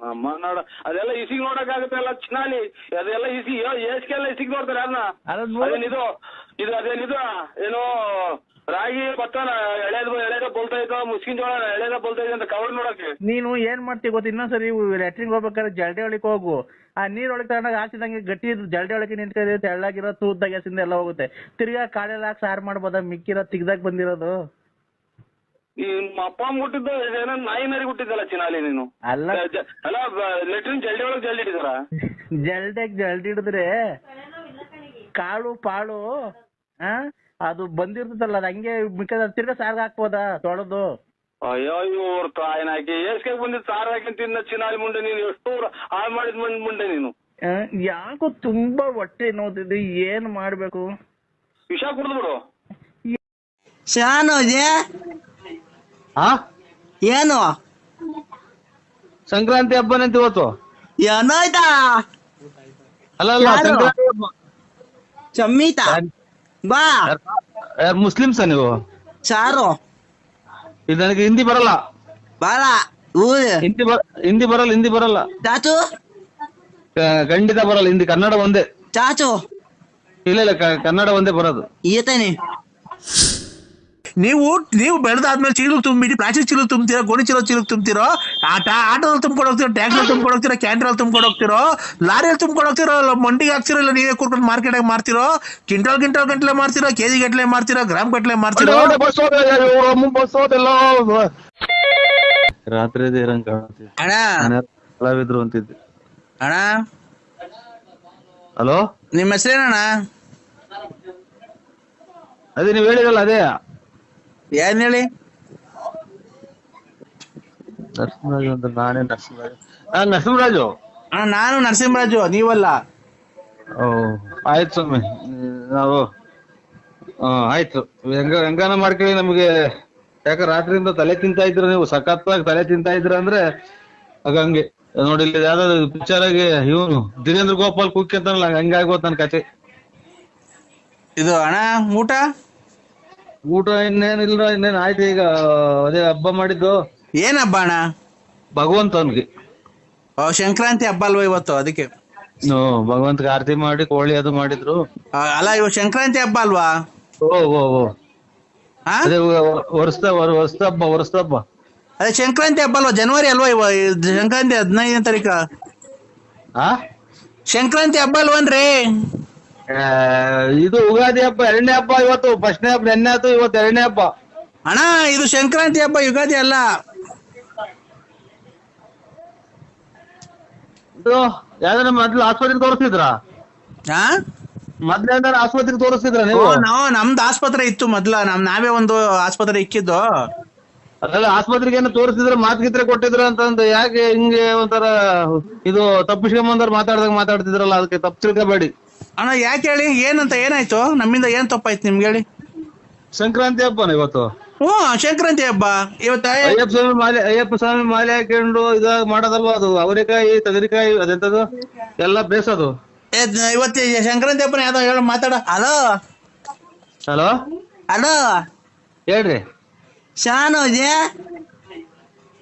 ನಮ್ಮ ನೋಡ ಅದೆಲ್ಲ ಇಸಿಗ್ ನೋಡಕ್ ಆಗುತ್ತಲ್ಲ ಚಿನಾಲಿ, ಅದೆಲ್ಲ ಇಸಿ ಏಸ್ಕೆಲ್ಲ ಇಸಿಗ್ ನೋಡ್ತಾರೆ ಯಾರನ್ನ? ಅದೇನಿದು ಇದು ಅದೇನಿದು ಏನೋ ರಾಗಿ ಭತ್ತನ ಎಳೆದ ಬೋಲ್ತಾ ಇದ್ದ, ಮುಸ್ಕಿನ್ ಜೋಳ ಎಳೆದ ಬೋಲ್ತಾ ಇದೆ ಅಂತ ಕವರ್ ನೋಡಕ್ಕೆ. ನೀನು ಏನ್ ಮಾಡ್ತೀವಿ ಗೊತ್ತ, ಇನ್ನೊಂದ್ಸರಿ ಲ್ಯಾಟ್ರಿನ್ ಹೋಗ್ಬೇಕಾದ್ರೆ ಜಲ್ಡೆ ಒಳಗೆ ಹೋಗು, ಆ ನೀರೊಳಗೆ ತಗೊಂಡಾಗ ಹಾಕಿದಂಗೆ ಗಟ್ಟಿ ಜಲ್ಡೆ ಒಳಗೆ ನಿಂತ್ಕೊಳ್ಳಿ, ತೆಳ್ಳಾಗಿರೋ ತೂದ್ದಾಗ ಸಿಂದ ಎಲ್ಲ ಹೋಗುತ್ತೆ. ತಿರ್ಗಾ ಕಾಳೆಲ್ಲ ಹಾಕಿ ಸಾರು ಮಾಡ್ಬೋದ, ಮಿಕ್ಕಿರೋ ತಿಗ್ದಾಗ ಬಂದಿರೋದು. ನಿಮ್ಮ ಅಪ್ಪ ಮುಟ್ಟಿದ್ದ ಏನೋ ನಾಯಿ ಮರಿ ಹುಟ್ಟಿದ್ದಲ್ಲ ಚಿನಾಲಿ ನೀನು? ಅಲ್ಲ ಅಲ್ಲ ಲೆಟ್ರಿನ್ ಜಲ್ಡಿ ಒಳಗೆ ಜಲ್ಡಿ ಹಿಡಿದಾರ? ಜಲ್ಡಿ ಹಿಡಿದ್ರೆ ಕಾಳು ಪಾಳು ಅದು ಬಂದಿರ್ತದಲ್ಲ, ಅದು ಹಂಗೆ ಮಿಕ್ಕದ ತಿರ್ಗಾ ಸಾರ್ಗ ಹಾಕ್ಬೋದಾ ತೊಳೆದು? ಅಯ್ಯೋ ಇವ್ರ ತಾಯಿನಾಕಿ ಏಸ್ಕೆ ಬಂದಿದ್ ಸಾರ್ ಹಾಕಿ ತಿನ್ನ ಚಿನಾಲಿ ಮುಂಡೆ ನೀನು. ಎಷ್ಟು ಹಾಳು ಮಾಡಿದ್ ಮುಂಡೆ ನೀನು. ಯಾಕೋ ತುಂಬಾ ಹೊಟ್ಟೆ ನೋತಿದ್ದೆ, ಏನ್ ಮಾಡ್ಬೇಕು? ವಿಷ ಕುಡ್ದು ಬಿಡು. ಶಾನು ಏನು ಸಂಕ್ರಾಂತಿ ಹಬ್ಬನಂತ ಇವತ್ತು. ಏನಾಯ್ತಾ? ಅಲ್ಲ ಸಂಕ್ರಾಂತಿ ಹಬ್ಬ. ಚಮ್ಮಿತಾ ಬಾ. ಯಾರು ಮುಸ್ಲಿಮ್ಸಾ ನೀವು? ಸಾರು ಇದು ನನಗೆ ಹಿಂದಿ ಬರಲ್ಲ. ಬಾಳ ಹಿಂದಿ ಬರಲ್ಲ ಚಾಚು, ಖಂಡಿತ ಬರಲ್ಲ ಹಿಂದಿ. ಕನ್ನಡ ಒಂದೇ. ಚಾಚು ಇಲ್ಲ ಕನ್ನಡ ಒಂದೇ ಬರೋದು. ಈತೇನೆ ನೀವು ಬೆಳೆದಾದ್ಮೇಲೆ ಚೀಲು ತುಂಬಿಡಿ, ಪ್ಲಾಸ್ಟಿಕ್ ಚೀಲು ತುಂಬ್ತೀರೋ, ಗೋಣಿ ಚೀಲು ತುಂಬ್ತಿರೋ, ಆಟೋದಲ್ಲಿ ತುಂಬ್ಕೊಂಡು ಹೋಗ್ತಿರೋ, ಟ್ಯಾಕ್ಟ್ರಲ್ಲಿ ತುಂಬ್ಕೊಂಡು ಹೋಗ್ತಿರೋ, ಕ್ಯಾಂಟ್ರಲ್ಲಿ ತುಂಬ್ಕೊಂಡು ಹೋಗ್ತಿರೋ, ಲಾರಿಯಲ್ಲಿ ತುಂಬ್ಕೊಂಡು ಹೋಗ್ತಿರೋ, ಮಂಡಿಗೆ ಹಾಕ್ತಿರೋ, ಇಲ್ಲ ನೀವೇ ಕೂರ್ಕೊಂಡು ಮಾರ್ಕೆಟಾಗಿ ಮಾರ್ತಿರೋ, ಕ್ವಿಂಟಲ್ ಗಂಟ್ಲೆ ಮಾರ್ತಿರೋ, ಕೆಜಿ ಗಟ್ಲೆ ಮಾರ್ತಿರೋ, ಗ್ರಾಮ್ ಗಟ್ಲೆ ಮಾರ್ತಿರೋ? ರಾತ್ರಿ ಕಲಾವಿದ್ರು ಅಂತಿದ್ದೆ. ಅಣ್ಣ ಹಲೋ, ನಿಮ್ಮ ಹೆಸರೇನಣ್ಣ? ಅದೇ ನೀವ್ ಹೇಳಿದಲ್ಲ ಅದೇ. ಏನ್ ಹೇಳಿ? ನರಸಿಂಹರಾಜು ಅಂತ. ನಾನೇ ನರಸಿಂಹರಾಜು. ಅಣ್ಣ ನಾನು ನರಸಿಂಹರಾಜು, ನೀವಲ್ಲ? ಓ ಆಯ್ತು ಸ್ವಾಮಿ, ನಾವು ಆಯ್ತು ಹೆಂಗಾನ ಮಾಡ್ಕೊಳ್ಳಿ. ನಮ್ಗೆ ಯಾಕ ರಾತ್ರಿಯಿಂದ ತಲೆ ತಿಂತಾ ಇದ್ರ, ನೀವು ಸಖತ್ತಾಗಿ ತಲೆ ತಿಂತಾ ಇದ್ರ ಅಂದ್ರೆ ಹಂಗೆ ನೋಡಿ. ಇಲ್ಲಿ ಯಾವ್ದಾದ್ರು ಪಿಕ್ಚರ್ ಆಗಿ ಇವನು ದಿನೇಂದ್ರ ಗೋಪಾಲ್ ಕುಕ್ಕಿ ಅಂತಾನಲ್ಲ, ಹಂಗಾಗೋತ್ ನನ್ ಕತೆ. ಇದು ಅಣ್ಣ ಊಟ ಇನ್ನೇನಿಲ್ಲ, ಇನ್ನೇನ್ ಆಯ್ತು. ಈಗ ಅದೇ ಹಬ್ಬ ಮಾಡಿದ್ದು. ಏನ್ ಹಬ್ಬ ಅಣ್ಣ? ಭಗವಂತನ್ಗೆ ಸಂಕ್ರಾಂತಿ ಹಬ್ಬ ಅಲ್ವಾ ಇವತ್ತು, ಅದಕ್ಕೆ. ಭಗವಂತಗೆ ಆರತಿ ಮಾಡಿ ಕೋಳಿ ಅದು ಮಾಡಿದ್ರು. ಅಲ್ಲ ಇವಾಗ ಸಂಕ್ರಾಂತಿ ಹಬ್ಬ ಅಲ್ವಾ? ಓ ಅದೇ ವರ್ಷದ ಹಬ್ಬ. ಅದೇ ಸಂಕ್ರಾಂತಿ ಹಬ್ಬ ಅಲ್ವಾ? ಜನವರಿ ಅಲ್ವಾ ಸಂಕ್ರಾಂತಿ 15ನೇ ತಾರೀಕು? ಸಂಕ್ರಾಂತಿ ಹಬ್ಬ ಅಲ್ವನ್ರಿ? ಇದು ಯುಗಾದಿ ಹಬ್ಬ, 2ನೇ ಹಬ್ಬ ಇವತ್ತು. ಫಸ್ಟ್ನೇ ಹಬ್ಬ ನೆನ್ನೆ ಆಯ್ತು, ಇವತ್ತು 2ನೇ ಹಬ್ಬ. ಅಣ್ಣ ಇದು ಸಂಕ್ರಾಂತಿ ಹಬ್ಬ, ಯುಗಾದಿ ಅಲ್ಲ. ಇದು ಯಾವ್ದಾರ ಮೊದ್ಲು ಆಸ್ಪತ್ರೆಗೆ ತೋರಿಸ್ತಿದ್ರ? ಮೊದ್ಲೇನಾರ ಆಸ್ಪತ್ರೆಗೆ ತೋರಿಸ್ತಿದ್ರ ನೀವು? ನಮ್ದು ಆಸ್ಪತ್ರೆ ಇತ್ತು ಮೊದ್ಲ, ನಾವೇ ಒಂದು ಆಸ್ಪತ್ರೆ ಇಕ್ಕಿದ್ದು. ಅದೆಲ್ಲ ಆಸ್ಪತ್ರೆಗೆ ಏನೋ ತೋರಿಸಿದ್ರೆ ಮಾತ್ಗಿತ್ರೆ ಕೊಟ್ಟಿದ್ರ ಅಂತಂದು ಯಾಕೆ ಹಿಂಗೆ ಒಂಥರ ಇದು ತಪ್ಪಿಸ್ಕೊಂಬಂದವ್ರು ಮಾತಾಡ್ದಾಗ ಮಾತಾಡ್ತಿದ್ರಲ್ಲ, ಅದಕ್ಕೆ ತಪ್ಪು ತಿಳ್ಕೊಬೇಡಿ. ಅಣ್ಣ ಯಾಕೆ ಹೇಳಿ, ಏನಂತ ಏನಾಯ್ತು, ನಮ್ಮಿಂದ ಏನ್ ತಪ್ಪಾಯ್ತು ನಿಮ್ಗೆ ಹೇಳಿ? ಸಂಕ್ರಾಂತಿ ಹಬ್ಬನ ಇವತ್ತು. ಹ್ಞೂ ಸಂಕ್ರಾಂತಿ ಹಬ್ಬ ಇವತ್ತ. ಅಯ್ಯಪ್ಪ ಸ್ವಾಮಿ ಮಾಲೆ ಹಾಕೊಂಡು ಇದಾಗ ಮಾಡೋದಲ್ವಾ ಅದು, ಅವರೆಕಾಯಿ ತಗರಿಕಾಯಿ ಅದೆಂತದು ಎಲ್ಲ ಬೇಸದು. ಇವತ್ತು ಸಂಕ್ರಾಂತಿ ಹಬ್ಬನ ಯಾವ್ದೋ ಹೇಳ ಮಾತಾಡ. ಹಲೋ ಹಲೋ ಹಲೋ ಹೇಳ್ರಿ. ಶಾನು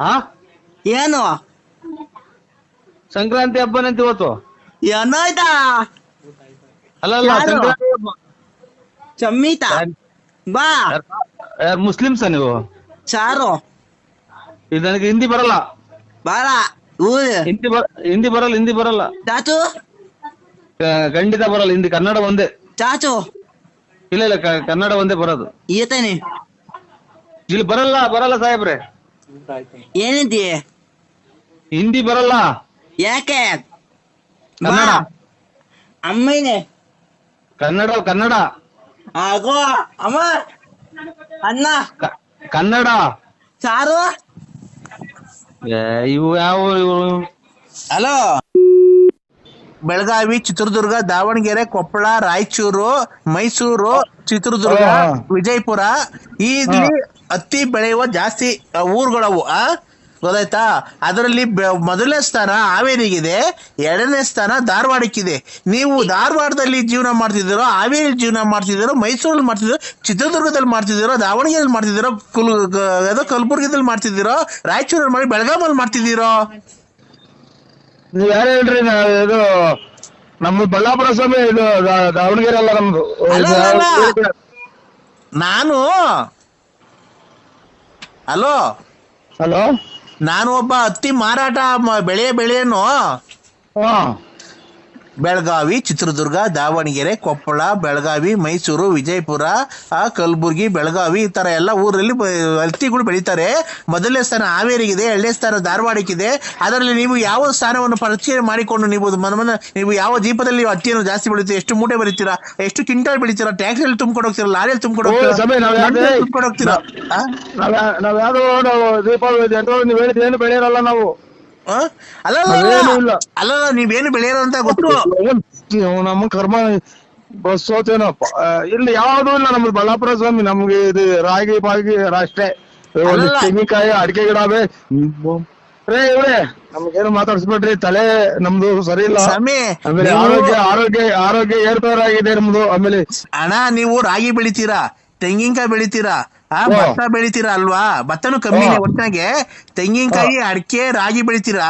ಹಾ ಏನು ಸಂಕ್ರಾಂತಿ ಹಬ್ಬನಂತ ಇವತ್ತು. ಏನಾಯ್ತಾ? ಅಲ್ಲ ಸಂಕ್ರಾಂತಿ ಹಬ್ಬ. ಚಮ್ಮಿತ ಬಾ. ಯಾರು ಮುಸ್ಲಿಮ್ಸ ನೀವು? ಚಾರು ಇದು ನನಗೆ ಹಿಂದಿ ಬರಲ್ಲ. ಬಾರ ಹಿಂದಿ ಬರಲ್ಲ. ಚಾಚು ಖಂಡಿತ ಬರಲ್ಲ ಹಿಂದಿ, ಕನ್ನಡ ಒಂದೇ. ಚಾಚು ಇಲ್ಲ ಕನ್ನಡ ಒಂದೇ ಬರೋದು. ಈತೇನೆ ಇಲ್ಲಿ ಬರಲ್ಲ ಸಾಹೇಬ್ರೆ. ಏನಿದ್ದಿ? ಹಿಂದಿ ಬರಲ್ಲ. ಯಾಕೆ? ಕನ್ನಡ. ಅಮ್ಮನೇ ಕನ್ನಡ ಆಗೋ ಅಮ್ಮ ಅನ್ನ ಕನ್ನಡ. ಸಾರು ಇವು ಯಾವ ಇವು? ಹಲೋ. ಬೆಳಗಾವಿ, ಚಿತ್ರದುರ್ಗ, ದಾವಣಗೆರೆ, ಕೊಪ್ಪಳ, ರಾಯಚೂರು, ಮೈಸೂರು, ಚಿತ್ರದುರ್ಗ, ವಿಜಯಪುರ ಇಲ್ಲಿ ಹತ್ತಿ ಬೆಳೆಯುವ ಜಾಸ್ತಿ ಊರುಗಳವು. ಗೊತ್ತಾಯ್ತಾ? ಅದರಲ್ಲಿ ಮೊದಲನೇ ಸ್ಥಾನ ಹಾವೇರಿಗಿದೆ, ಎರಡನೇ ಸ್ಥಾನ ಧಾರವಾಡಕ್ಕಿದೆ. ನೀವು ಧಾರವಾಡದಲ್ಲಿ ಜೀವನ ಮಾಡ್ತಿದ್ದೀರೋ, ಹಾವೇರಿ ಜೀವನ ಮಾಡ್ತಿದ್ದೀರೋ, ಮೈಸೂರಲ್ಲಿ ಮಾಡ್ತಿದ್ದೀರೋ, ಚಿತ್ರದುರ್ಗದಲ್ಲಿ ಮಾಡ್ತಿದ್ದೀರೋ, ದಾವಣಗೆರೆಯಲ್ಲಿ ಮಾಡ್ತಿದ್ದೀರೋ, ಕಲಬುರ್ಗಿದಲ್ಲಿ ಮಾಡ್ತಿದ್ದೀರೋ, ರಾಯಚೂರಲ್ಲಿ ಮಾಡಿ ಬೆಳಗಾಮಲ್ಲಿ ಮಾಡ್ತಿದ್ದೀರೋ? ನೀವ್ ಯಾರು ಹೇಳ್ರಿ? ಇದು ನಮ್ದು ಬಳ್ಳಾಪುರ ಸ್ವಾಮಿ, ಇದು ದಾವಣಗೆರೆ ಅಲ್ಲ ನಮ್ದು. ನಾನು ಹಲೋ ನಾನು ಒಬ್ಬ ಹತ್ತಿ ಮಾರಾಟ ಬೆಳೆಯೇನು. ಹಾ ಬೆಳಗಾವಿ, ಚಿತ್ರದುರ್ಗ, ದಾವಣಗೆರೆ, ಕೊಪ್ಪಳ, ಬೆಳಗಾವಿ, ಮೈಸೂರು, ವಿಜಯಪುರ, ಕಲಬುರ್ಗಿ, ಬೆಳಗಾವಿ ಈ ತರ ಎಲ್ಲ ಊರಲ್ಲಿ ಹತ್ತಿಗಳು ಬೆಳೀತಾರೆ. ಮೊದಲನೇ ಸ್ಥಾನ ಹಾವೇರಿಗಿದೆ, ಎರಡನೇ ಸ್ಥಾನ ಧಾರವಾಡಕ್ಕಿದೆ. ಅದರಲ್ಲಿ ನೀವು ಯಾವ ಸ್ಥಾನವನ್ನು ಪರಿಚಯ ಮಾಡಿಕೊಂಡು ನೀವು ಯಾವ ದೀಪದಲ್ಲಿ ಹತ್ತಿಯನ್ನು ಜಾಸ್ತಿ ಬೆಳೀತೀರಾ, ಎಷ್ಟು ಮೂಟೆ ಬೆಳಿತೀರಾ, ಎಷ್ಟು ಕ್ವಿಂಟಲ್ ಬೆಳಿತೀರಾ, ಟ್ಯಾಕ್ಸಿಯಲ್ಲಿ ತುಂಬಿಕೊಂಡು ಹೋಗ್ತೀರಾ, ಲಾರಿಯಲ್ಲಿ ತುಂಬಿಕೊಂಡು ಹೋಗ್ತೀರಾ? ನಾವ್ ಯಾವ್ದು ದೀಪಾವಳಿ ನೀವು ಹೇಳಿದ ಏನು ಬೆಳೆಯಲ್ಲ ನಾವು. ಅಲ್ಲ ನೀವೇನು ಬೆಳೆಯೋರು ಅಂತ ಗೊತ್ತು. ನಮ್ಮ ಕರ್ಮ ಬಸ್ ಹೋತೇನಪ್ಪ. ಇಲ್ಲಿ ಯಾವ್ದು ಇಲ್ಲ ನಮ್ದು ಬಳ್ಳಾಪುರ ಸ್ವಾಮಿ. ನಮ್ಗೆ ಇದು ರಾಗಿ ಪಾಗಿ ಅಷ್ಟೇ. ತೆಂಗಿನಕಾಯಿ, ಅಡಿಕೆ ಗಿಡ ಅವೇ. ಇವ್ರೆ ನಮ್ಗೇನು ಮಾತಾಡ್ಸ್ಬೇಡ್ರಿ, ತಲೆ ನಮ್ದು ಸರಿ ಇಲ್ಲ. ಆಮೇಲೆ ಆರೋಗ್ಯ ಏರ್ಪೇರಾಗಿದೆ ನಮ್ದು. ಆಮೇಲೆ ಅಣ್ಣ ನೀವು ರಾಗಿ ಬೆಳಿತೀರಾ, ತೆಂಗಿನಕಾಯಿ ಬೆಳಿತೀರಾ, ಭತ್ತ ಬೆಳಿತೀರಾ ಅಲ್ವಾ? ಭತ್ತನು ಕಮ್ಮಿನೇ ಒಟ್ಟಿನಾಗೆ. ತೆಂಗಿನಕಾಯಿ, ಅಡಿಕೆ, ರಾಗಿ ಬೆಳಿತೀರಾ.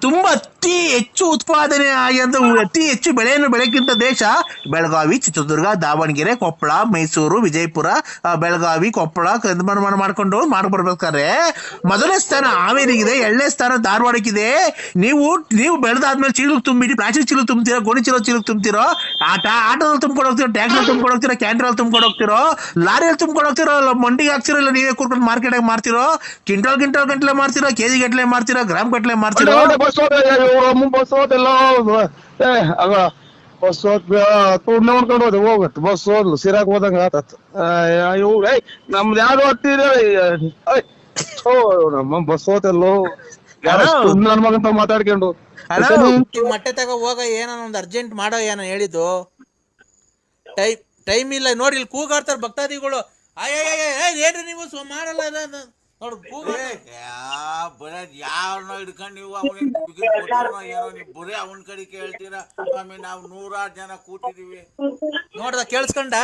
ತುಂಬಾ ಅತಿ ಹೆಚ್ಚು ಉತ್ಪಾದನೆ ಆಗಿದ್ದು, ಅತಿ ಹೆಚ್ಚು ಬೆಳೆಯನ್ನು ಬೆಳೆಕ್ಕಿಂತ ದೇಶ ಬೆಳಗಾವಿ, ಚಿತ್ರದುರ್ಗ, ದಾವಣಗೆರೆ, ಕೊಪ್ಪಳ, ಮೈಸೂರು, ವಿಜಯಪುರ, ಬೆಳಗಾವಿ, ಕೊಪ್ಪಳ ಮಾಡ್ಕೊಂಡು ಮಾಡ್ಬರ್ಬೇಕಾದ್ರೆ ಮೊದಲನೇ ಸ್ಥಾನ ಹಾವೇರಿಗಿದೆ, ಎರಡನೇ ಸ್ಥಾನ ಧಾರವಾಡಕ್ಕಿದೆ. ನೀವು ಬೆಳೆದಾದ್ಮೇಲೆ ಚೀಲಕ್ಕೆ ತುಂಬಿಟ್ಟು ಪ್ಲಾಸ್ಟಿಕ್ ಚೀಲಕ್ಕೆ ತುಂಬ್ತೀರೋ, ಗೋಣಿ ಚೀಲಕ್ಕೆ ತುಂಬ್ತೀರೋ, ಆಟೋದಲ್ಲಿ ತುಂಬ್ಕೊಂಡು ಹೋಗ್ತೀರೋ, ಟ್ಯಾಕ್ಸಿಯಲ್ಲಿ ತುಂಬ್ಕೊಂಡು ಹೋಗ್ತೀರೋ, ಕ್ಯಾಂಟ್ರಲ್ಲಿ ತುಂಬ್ಕೊಂಡು ಹೋಗ್ತೀರೋ, ಲಾರಿಯಲ್ಲಿ ತುಂಬ್ಕೊಂಡು ಹೋಗ್ತಿರೋ, ಮಂಡಿಗೆ ಹಾಕ್ತಿರೋ, ಇಲ್ಲ ನೀವೇ ಕೂರ್ಕೊಂಡು ಮಾರ್ಕೆಟಾಗಿ ಮಾರ್ತಿರೋ, ಕ್ವಿಂಟಲ್ ಗಂಟ್ಲೆ ಮಾರ್ತಿರೋ, ಕೆಜಿ ಗಟ್ಲೆ ಮಾರ್ತಿರೋ, ಗ್ರಾಮ್ ಗಟ್ಲೆ ಮಾರ್ತಿರೋ? ಬಸ್ ಹೋದೆಲ್ಲ ಬಸ್ ನೋಡ್ಕೊಂಡು ಹೋದೆ, ಹೋಗತ್ ಬಸ್ ಹೋದ್ಲು ಸಿರಾಕ್ ಹೋದಂಗ ಆತತ್. ನಮ್ದು ಯಾವ್ದು ಹತ್ತಿರ ನಮ್ಮ ಬಸ್ ಹೋತೆಲ್ಲೋ ನನ್ ಮಗಂತ ಮಾತಾಡ್ಕೊಂಡು. ಮೊಟ್ಟೆ ತಗೋ ಹೋಗ, ಏನೋ ಒಂದು ಅರ್ಜೆಂಟ್ ಮಾಡೋ ಏನೋ ಹೇಳಿದ್ದು. ಟೈಮ್ ಇಲ್ಲ ನೋಡಿ, ಇಲ್ಲಿ ಕೂಗಾಡ್ತಾರೆ ಭಕ್ತಾದಿಗಳು. ಏನ್ರಿ ನೀವು ಮಾಡಲ್ಲ ನೋಡು, ಯಾವನೋ ಹಿಡ್ಕೊಂಡು ನೀವು ಏನೋ ನೀವು ಬರೀ ಅವನ ಕಡೆ ಕೇಳ್ತೀರಾ. ಆಮೇಲೆ ನಾವು 100 ಜನ ಕೂತಿದೀವಿ ನೋಡ್ದ, ಕೇಳಿಸ್ಕೊಂಡ?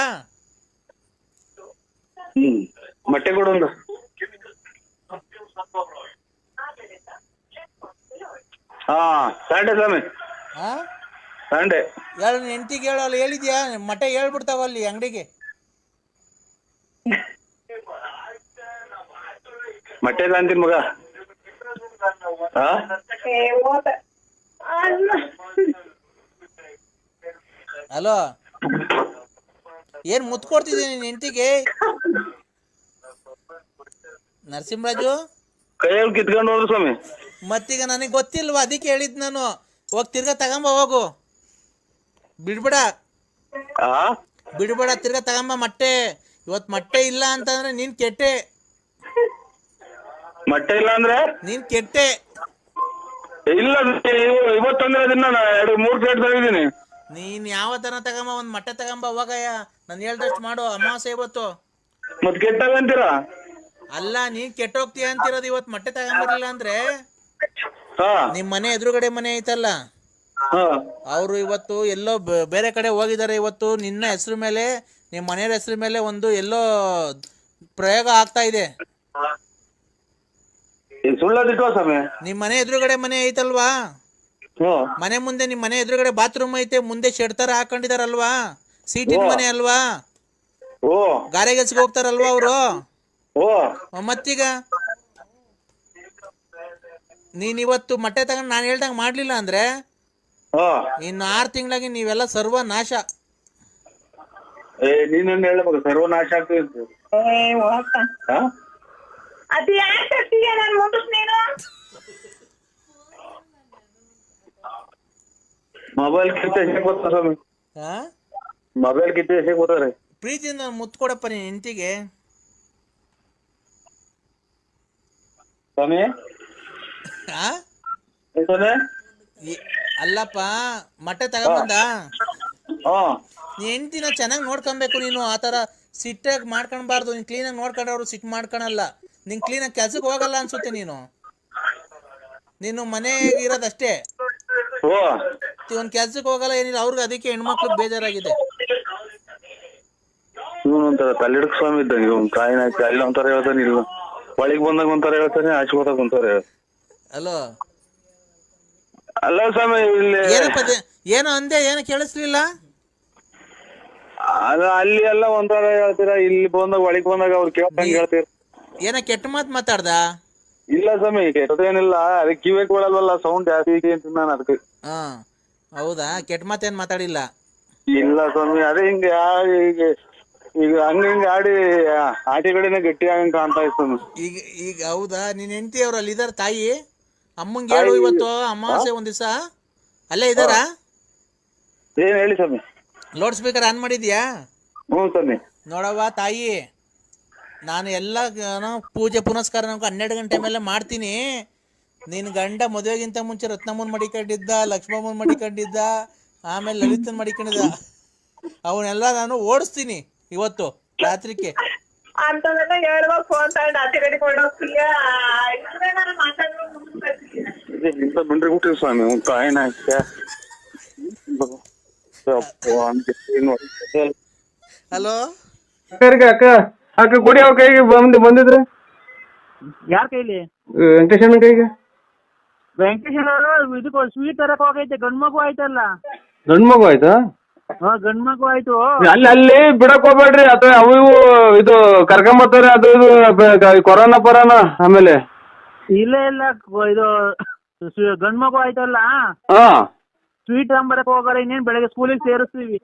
ಮೊಟ್ಟೆ ಕೊಡೊಂದು. ಸಂಡೆ ಸ್ವಾಮಿ, ಸಂಡೆ ಹೇಳ, ಹೆಂಡತಿಗೆ ಹೇಳಲ್ಲ, ಹೇಳಿದ್ಯಾ? ಮೊಟ್ಟೆ ಹೇಳ್ಬಿಡ್ತಾವ ಅಲ್ಲಿ ಅಂಗಡಿಗೆ. ಮೊಟ್ಟೆ ಅಂತೀನಿ ಮಗ. ಹಲೋ, ಏನ್ ಮುತ್ ಕೊಡ್ತಿದ್ದೀನಿ ನಿನ್ ಹೆಂಡತಿಗೆ? ನರಸಿಂಹರಾಜು ಕೈಯಲ್ಲಿ ಕಿತ್ಕೊಂಡು ಹೋದ್ರು ಸ್ವಾಮಿ. ಮತ್ತೀಗ ನನಗೆ ಗೊತ್ತಿಲ್ವಾ, ಅದಕ್ಕೆ ಹೇಳಿದ್ ನಾನು. ಹೋಗಿ ತಿರ್ಗಾ ತಗೊಂಬ, ಹೋಗು, ಬಿಡ್ಬೇಡ ತಿರ್ಗಾ ತಗೊಂಬ ಮೊಟ್ಟೆ. ಇವತ್ ಮೊಟ್ಟೆ ಇಲ್ಲ ಅಂತಂದ್ರೆ ನೀನ್ ಕೆಟ್ಟೆ. ಮೊಟ್ಟೆ ಇಲ್ಲ ಅಂದ್ರೆ ನೀನ್ ಕೆಟ್ಟೆ. ಇಲ್ಲ ಇವತ್ತಂದ್ರೆ ಅದನ್ನ 2-3 ಪ್ಲೇಟ್ ತಂದಿದ್ದೀನಿ. ನೀನ್ ಯಾವ ತರ ತಗೊಂಬ, ಒಂದ್ ಮೊಟ್ಟೆ ತಗೊಂಬ ಹೋಗಯ್ಯ. ನಾನು ಹೇಳ್ದಷ್ಟು ಮಾಡು. ಅಮಾವಾಸ್ಯೆ ಇವತ್ತು. ಮತ್ ಕೆಟ್ಟಾಗಂತೀರಾ? ಅಲ್ಲ, ನೀನ್ ಕೆಟ್ಟೋಗ್ತೀಯ ಅಂತಿರೋದು. ಇವತ್ತು ಮೊಟ್ಟೆ ತಗೊಂಬರ್ಲಿಲ್ಲ ಅಂದ್ರೆ ಹಾ ನಿಮ್ ಮನೆ ಎದುರುಗಡೆ ಮನೆ ಐತಲ್ಲ, ಹಾ ಅವರು ಇವತ್ತು ಎಲ್ಲೋ ಬೇರೆ ಕಡೆ ಹೋಗಿದ್ದಾರೆ. ಇವತ್ತು ನಿನ್ನ ಹೆಸರು ಮೇಲೆ, ನಿಮ್ಮ ಮನೆಯವ್ರ ಹೆಸರು ಮೇಲೆ ಒಂದು ಎಲ್ಲೋ ಪ್ರಯೋಗ ಆಗ್ತಾ ಇದೆ. ಸುಳ್ಳದಿಟ್ಟು ಸ್ವಾಮಿ. ನಿಮ್ ಮನೆ ಎದುರುಗಡೆ ಮನೆ ಐತಲ್ವಾ, ಮನೆ ಮುಂದೆ ನಿಮ್ ಮನೆ ಎದುರುಗಡೆ ಬಾತ್ರೂಮ್ ಐತೆ, ಮುಂದೆ ಶೆಡ್ ತರ ಹಾಕೊಂಡಿದಾರಲ್ವಾ, ಸೀಟಿನ ಮನೆ ಅಲ್ವಾ, ಗಾರೆ ಕೆಲ್ಸಕ್ಕೆ ಹೋಗ್ತಾರಲ್ವಾ ಅವರು. ಮತ್ತೀಗ ನೀನ್ ಇವತ್ತು ಮೊಟ್ಟೆ ತಗೊಂಡು ನಾನು ಹೇಳ್ದಂಗೆ ಮಾಡ್ಲಿಲ್ಲ ಅಂದ್ರೆ ಇನ್ನು 6 ತಿಂಗಳಾಗಿ ನೀವೆಲ್ಲ ಸರ್ವನಾಶ. ನೀನು ಹೇಳ್ಬೇಕು ಸರ್ವನಾಶ ಆಗ್ತದೆ. ಮೊಬೈಲ್ ಕಿತ್ತೆ ಎಸೆಕ್ ಬರ್ತಾರ ಸ್ವಾಮಿ. ಮೊಬೈಲ್ ಕಿತ್ತೆ ಎಸೆಕ್ ಬರ್ತಾರೆ. ಪ್ರೀತಿಯಿಂದ ಮುತ್ತು ಕೊಡಪ್ಪ ನೀನ್ ಹೆಂಡತಿಗೆ. ಸ್ವಾಮಿ ಅಲ್ಲಪ್ಪ, ಮೊಟ್ಟೆ ತಗೊಂಬಂದ ನೀ ಹೆಂಡತಿನ ಚೆನ್ನಾಗಿ ನೋಡ್ಕೊಬೇಕು. ನೀನು ಆತರ ಸಿಟ್ಟಾಗಿ ಮಾಡ್ಕೊಳ್ಬಾರ್ದು. ನೀನ್ ಕ್ಲೀನಾಗಿ ನೋಡ್ಕೊಂಡ್ರೆ ಸಿಟ್ ಮಾಡ್ಕೊಳಲ್ಲ. ನಿನ್ ಕ್ಲೀನಾಗಿ ಕೆಲ್ಸಕ್ಕೆ ಹೋಗಲ್ಲ ಅನ್ಸುತ್ತೆ. ನೀನು ಮನೆಗೆ ಇರೋದಷ್ಟೇ, ಒಂದ್ ಕೆಲ್ಸಕ್ಕೆ ಹೋಗಲ್ಲ, ಏನಿಲ್ಲ. ಅವ್ರಿಗೆ ಅದಕ್ಕೆ ಹೆಣ್ಮಕ್ಳಿಗೆ ಬೇಜಾರಾಗಿದೆ. ಇವನೊಂಥರ ತಲೆಡ್ಕ್ ಸ್ವಾಮಿ ಇದ್ದಂಗೆ. ಇವ್ನು ಕಾಯಿನ ಅಲ್ಲಿ ಒಂಥರ ಹೇಳ್ತಾನೆ, ಇಲ್ಲ ಒಳಗ್ ಬಂದಾಗ ಒಂಥರ ಹೇಳ್ತಾನೆ, ಆಚೆ ಹೋದಾಗ ಒಂಥರ. ಅಲೋ ಅಲ್ಲ ಸ್ವಾಮಿ, ಇಲ್ಲಿ ಏನೋ ಅಂದೆ, ಏನೋ ಕೇಳಿಸ್ಲಿಲ್ಲ. ಅಲ್ಲಿ ಎಲ್ಲ ಒಂಥರ ಹೇಳ್ತೀರಾ, ಇಲ್ಲಿ ಬಂದಾಗ ಒಳಗ್ ಬಂದಾಗ ಅವ್ರು ಕೇಳ್ದಂಗೆ ಹೇಳ್ತೀರ. ಏನ ಕೆಟ್ಟ ಮಾತು ಮಾತಾಡ್ದ? ಇಲ್ಲ ಸ್ವಾಮಿ, ಕೆಟ್ಟದೇನಿಲ್ಲ. ಅದಕ್ಕೆ ಕಿವಿಗೆ ಕೊಡಲ್ವಲ್ಲ, ಸೌಂಡ್ ಜಾಸ್ತಿ ಇದೆ ಅಂತ ನಾನು ಅದಕ್ಕೆ. ಹೌದಾ? ಕೆಟ್ಟ ಮಾತೇನ್ ಮಾತಾಡಿಲ್ಲ? ಇಲ್ಲ ಸ್ವಾಮಿ, ಅದೇ ಹಿಂಗೆ ಈಗ ಹಂಗ ಆಡಿ ಆಟಿ ಕಡೆನೆ ಗಟ್ಟಿ ಆಗಂಗ್ ಕಾಣ್ತಾ ಇತ್ತು. ಈಗ ಹೌದಾ? ನಿನ್ ಹೆಂಡತಿ ಅವ್ರು ಅಲ್ಲಿ ಇದಾರ? ತಾಯಿ ಅಮ್ಮಂಗೆ ಹೇಳು, ಇವತ್ತು ಅಮಾವಾಸ್ಯೆ ಒಂದ್ ದಿವಸ ಅಲ್ಲೇ ಇದಾರ? ಏನ್ ಹೇಳಿ ಸ್ವಾಮಿ? ಲೌಡ್ ಸ್ಪೀಕರ್ ಆನ್ ಮಾಡಿದ್ಯಾ? ಹ್ಞೂ ಸ್ವಾಮಿ. ನೋಡವ್ವ ತಾಯಿ, ನಾನು ಎಲ್ಲ ಪೂಜೆ ಪುನಸ್ಕಾರ 12 ಗಂಟೆ ಮೇಲೆ ಮಾಡ್ತೀನಿ. ನಿನ್ ಗಂಡ ಮದುವೆಗಿಂತ ಮುಂಚೆ ರತ್ನಮ್ಮನ್ ಮಡಿಕೊಂಡಿದ್ದ, ಲಕ್ಷ್ಮಮ್ಮನ್ ಮಡಿಕೊಂಡಿದ್ದ, ಆಮೇಲೆ ಲಲಿತನ್ ಮಡಿಕೊಂಡಿದ್ದ. ಅವನ್ನೆಲ್ಲ ನಾನು ಓಡಿಸ್ತೀನಿ ಇವತ್ತು ರಾತ್ರಿಗೆ. ಅಂತವೆಲ್ಲ ಹೇಳ್ಬೇಕು ಫೋನ್ ತಗೊಂಡು ಆಚೆ ಕಡೆ ಕೊಂಡೋಗ್ತೀಯ. ಬಿಟ್ರಿ ಸ್ವಾಮಿ ಕಾಯಿನ. ಹಲೋ ಅಕ್ಕ ಅಕ್ಕ ಕೊಡಿ, ಅವ್ರ ಕೈಗೆ ಬಂದಿದ್ರೆ. ಯಾರ ಕೈಲಿ? ವೆಂಕಟೇಶನ ಕೈಗೆ. ವೆಂಕಟೇಶ್ ಅವರು ಇದಕ್ಕೆ ಸ್ವೀಟ್ ತರಕ್ ಹೋಗೈತೆ. ಗಂಡ್ ಮಗು ಆಯ್ತಲ್ಲ. ಗಂಡ್ ಮಗು ಆಯ್ತಾ? ಗಂಡ್ ಮಗು ಆಯ್ತು. ಅಲ್ಲಿ ಬಿಡಕ್ ಹೋಗ್ಬೇಡ್ರಿ, ಅಥವಾ ಅವು ಇವು ಇದು ಕರ್ಕೊಂಬರ್ತಾರೆ. ಅದು ಇದು ಕೊರೋನಾ ಪರೋನಾ. ಆಮೇಲೆ ಇಲ್ಲ ಇದು ಗಂಡ್ ಮಗು ಆಯ್ತಲ್ಲ, ಸ್ವೀಟ್ ತಗೊಂಬರಕ್ ಹೋಗಾರ. ಇನ್ನೇನ್ ಬೆಳಗ್ಗೆ ಸ್ಕೂಲಿಗೆ ಸೇರಿಸ್ತೀವಿ.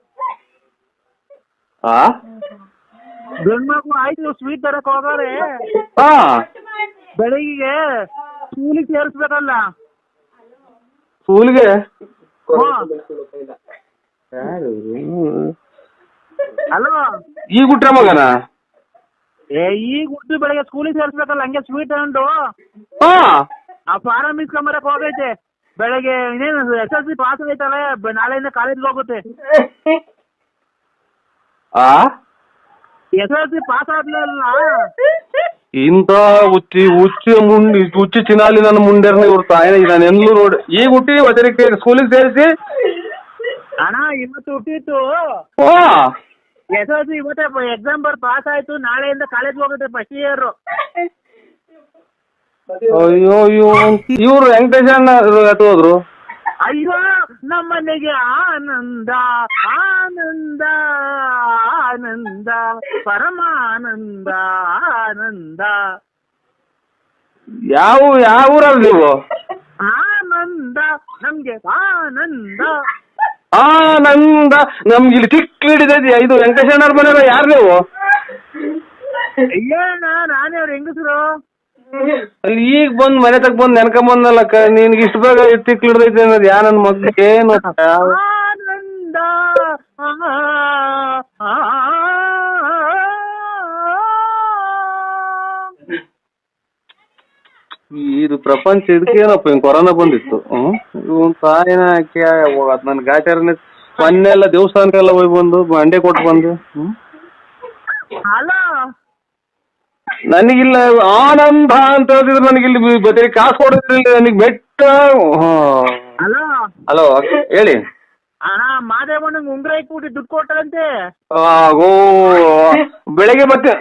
ಗಂಡ್ ಮಗು ಆಯ್ತು, ಸ್ವೀಟ್ ತರಕ್ ಹೋಗಾರೆ. ಬೆಳಗ್ಗೆ ಸ್ಕೂಲಿಗೆ ಸೇರಿಸ್ಬೇಕಲ್ಲ. ಸ್ಕೂಲ್ಗೆ ಅಲ್ವಾ? ಈಗ ಹುಟ್ರ ಮಗನ? ಈಗ ಹುಟ್ಟು ಬೆಳಗ್ಗೆ ಸ್ಕೂಲಿಗೆ ಸೇರಿಸ್ಬೇಕಲ್ಲ. ಹಂಗೆ ಸ್ವೀಟ್ ತಗೊಂಡು ಆ ಫಾರಂ ಇಸ್ಕೊಂಬರಕ್ ಹೋಗೈತೆ. ಬೆಳಗ್ಗೆ ಇನ್ನೇನು SSLC ಪಾಸ್ ಆಗೈತಲ್ಲ, ನಾಳೆಯಿಂದ ಕಾಲೇಜ್ಗೆ ಹೋಗುತ್ತೆ. SSLC ಪಾಸ್ ಆದ್ಮೇಲೆ ಇಂತ ಹುಚ್ಚಿ ಚಿನಾಲಿ ನನ್ನ ಮುಂಡೆರ್ನ ಇವ್ರ ತಾಯಿನ ನಾನು ಎಲ್ಲೂ ನೋಡಿ. ಈಗ ಹುಟ್ಟಿ ವಚನಕ್ಕೆ ಸ್ಕೂಲಿಗೆ ಸೇರಿಸಿ. ಅಣ್ಣ ಇವತ್ತು ಹುಟ್ಟಿತ್ತು. SSLC ಇವತ್ತೇ ಎಕ್ಸಾಮ್ ಬರ್ ಪಾಸ್ ಆಯ್ತು. ನಾಳೆಯಿಂದ ಕಾಲೇಜ್ಗೆ ಹೋಗುತ್ತೆ ಫಸ್ಟ್ ಇಯರ್. ಅಯ್ಯೋ ಇವ್ರು ವೆಂಕಟೇಶ್ ಅಣ್ಣ ಹೋದ್ರು. ಅಯ್ಯೋ ನಮ್ಮನೆಗೆ ಆನಂದ ಆನಂದ ಆನಂದ ಪರಮಾನಂದ ಆನಂದ. ಯಾವ ಊರಲ್ಲಿ ನೀವು? ಆನಂದ ನಮ್ಗೆ ಆನಂದ ಆನಂದ. ನಮ್ಗೆ ಇಲ್ಲಿ ಚಿಕ್ಕ ಹಿಡಿದೈತಿ. ಇದು ವೆಂಕಟೇಶ್ ಅಣ್ಣವ್ರ ಮನೆ. ಯಾರು ನೀವು? ಅಯ್ಯಣ್ಣ ನಾನೇ ಅವ್ರ ಹೆಂಗಸರು. ಅಲ್ಲಿ ಈಗ ಬಂದ್ ಮನೆ ತಗ ಬಂದ್ ನೆನ್ಕೊಂಬಂದಲ್ಲಕ್ಕ. ನಿನ್ಗೆ ಇಷ್ಟು ಬೇಗ ತಿಕ್ ಹಿಡ್ದೈತಿ ಅನ್ನೋದು ಯಾ ನನ್ ಮಗ್ಳಿಗೆ ಏನು? ಆನಂದ ಪ್ರಪಂಚ ಇದಕ್ಕೇನಪ್ಪ ಹಿಂಗ್ ಕೊರೋನಾ ಬಂದಿತ್ತು. ಇವನ್ ತಾಯಿನ ಹಾಕಿ ಅದ್ ನನ್ ಗಾಚಾರನೇ ಮೊನ್ನೆಲ್ಲ ದೇವಸ್ಥಾನಕ್ಕೆಲ್ಲ ಹೋಗಿ ಬಂದು ಅಂಡೆ ಕೊಟ್ಟು ಬಂದು. ಹಲೋ ನನಗಿಲ್ಲ ಆನಂದ ಅಂತ ಹೇಳಿದ್ರೆ ನನಗಿಲ್ಲಿ ಬರೀ ಕಾಸು ಕೊಡೋದ್ರಿಂದ ನನಗೆ ಬೆಟ್ಟ. ಹಲೋ ಹಲೋ ಹೇಳಿ. ಅಣ್ಣ ಮಾದೇವಣ್ಣಂಗೆ ಉಂಗ್ರ ಇಟ್ಬಿಟ್ಟು ದುಡ್ಡು ಕೊಟ್ಟರಂತೆ. ಓ ಬೆಳಗ್ಗೆ ಮತ್ತೆ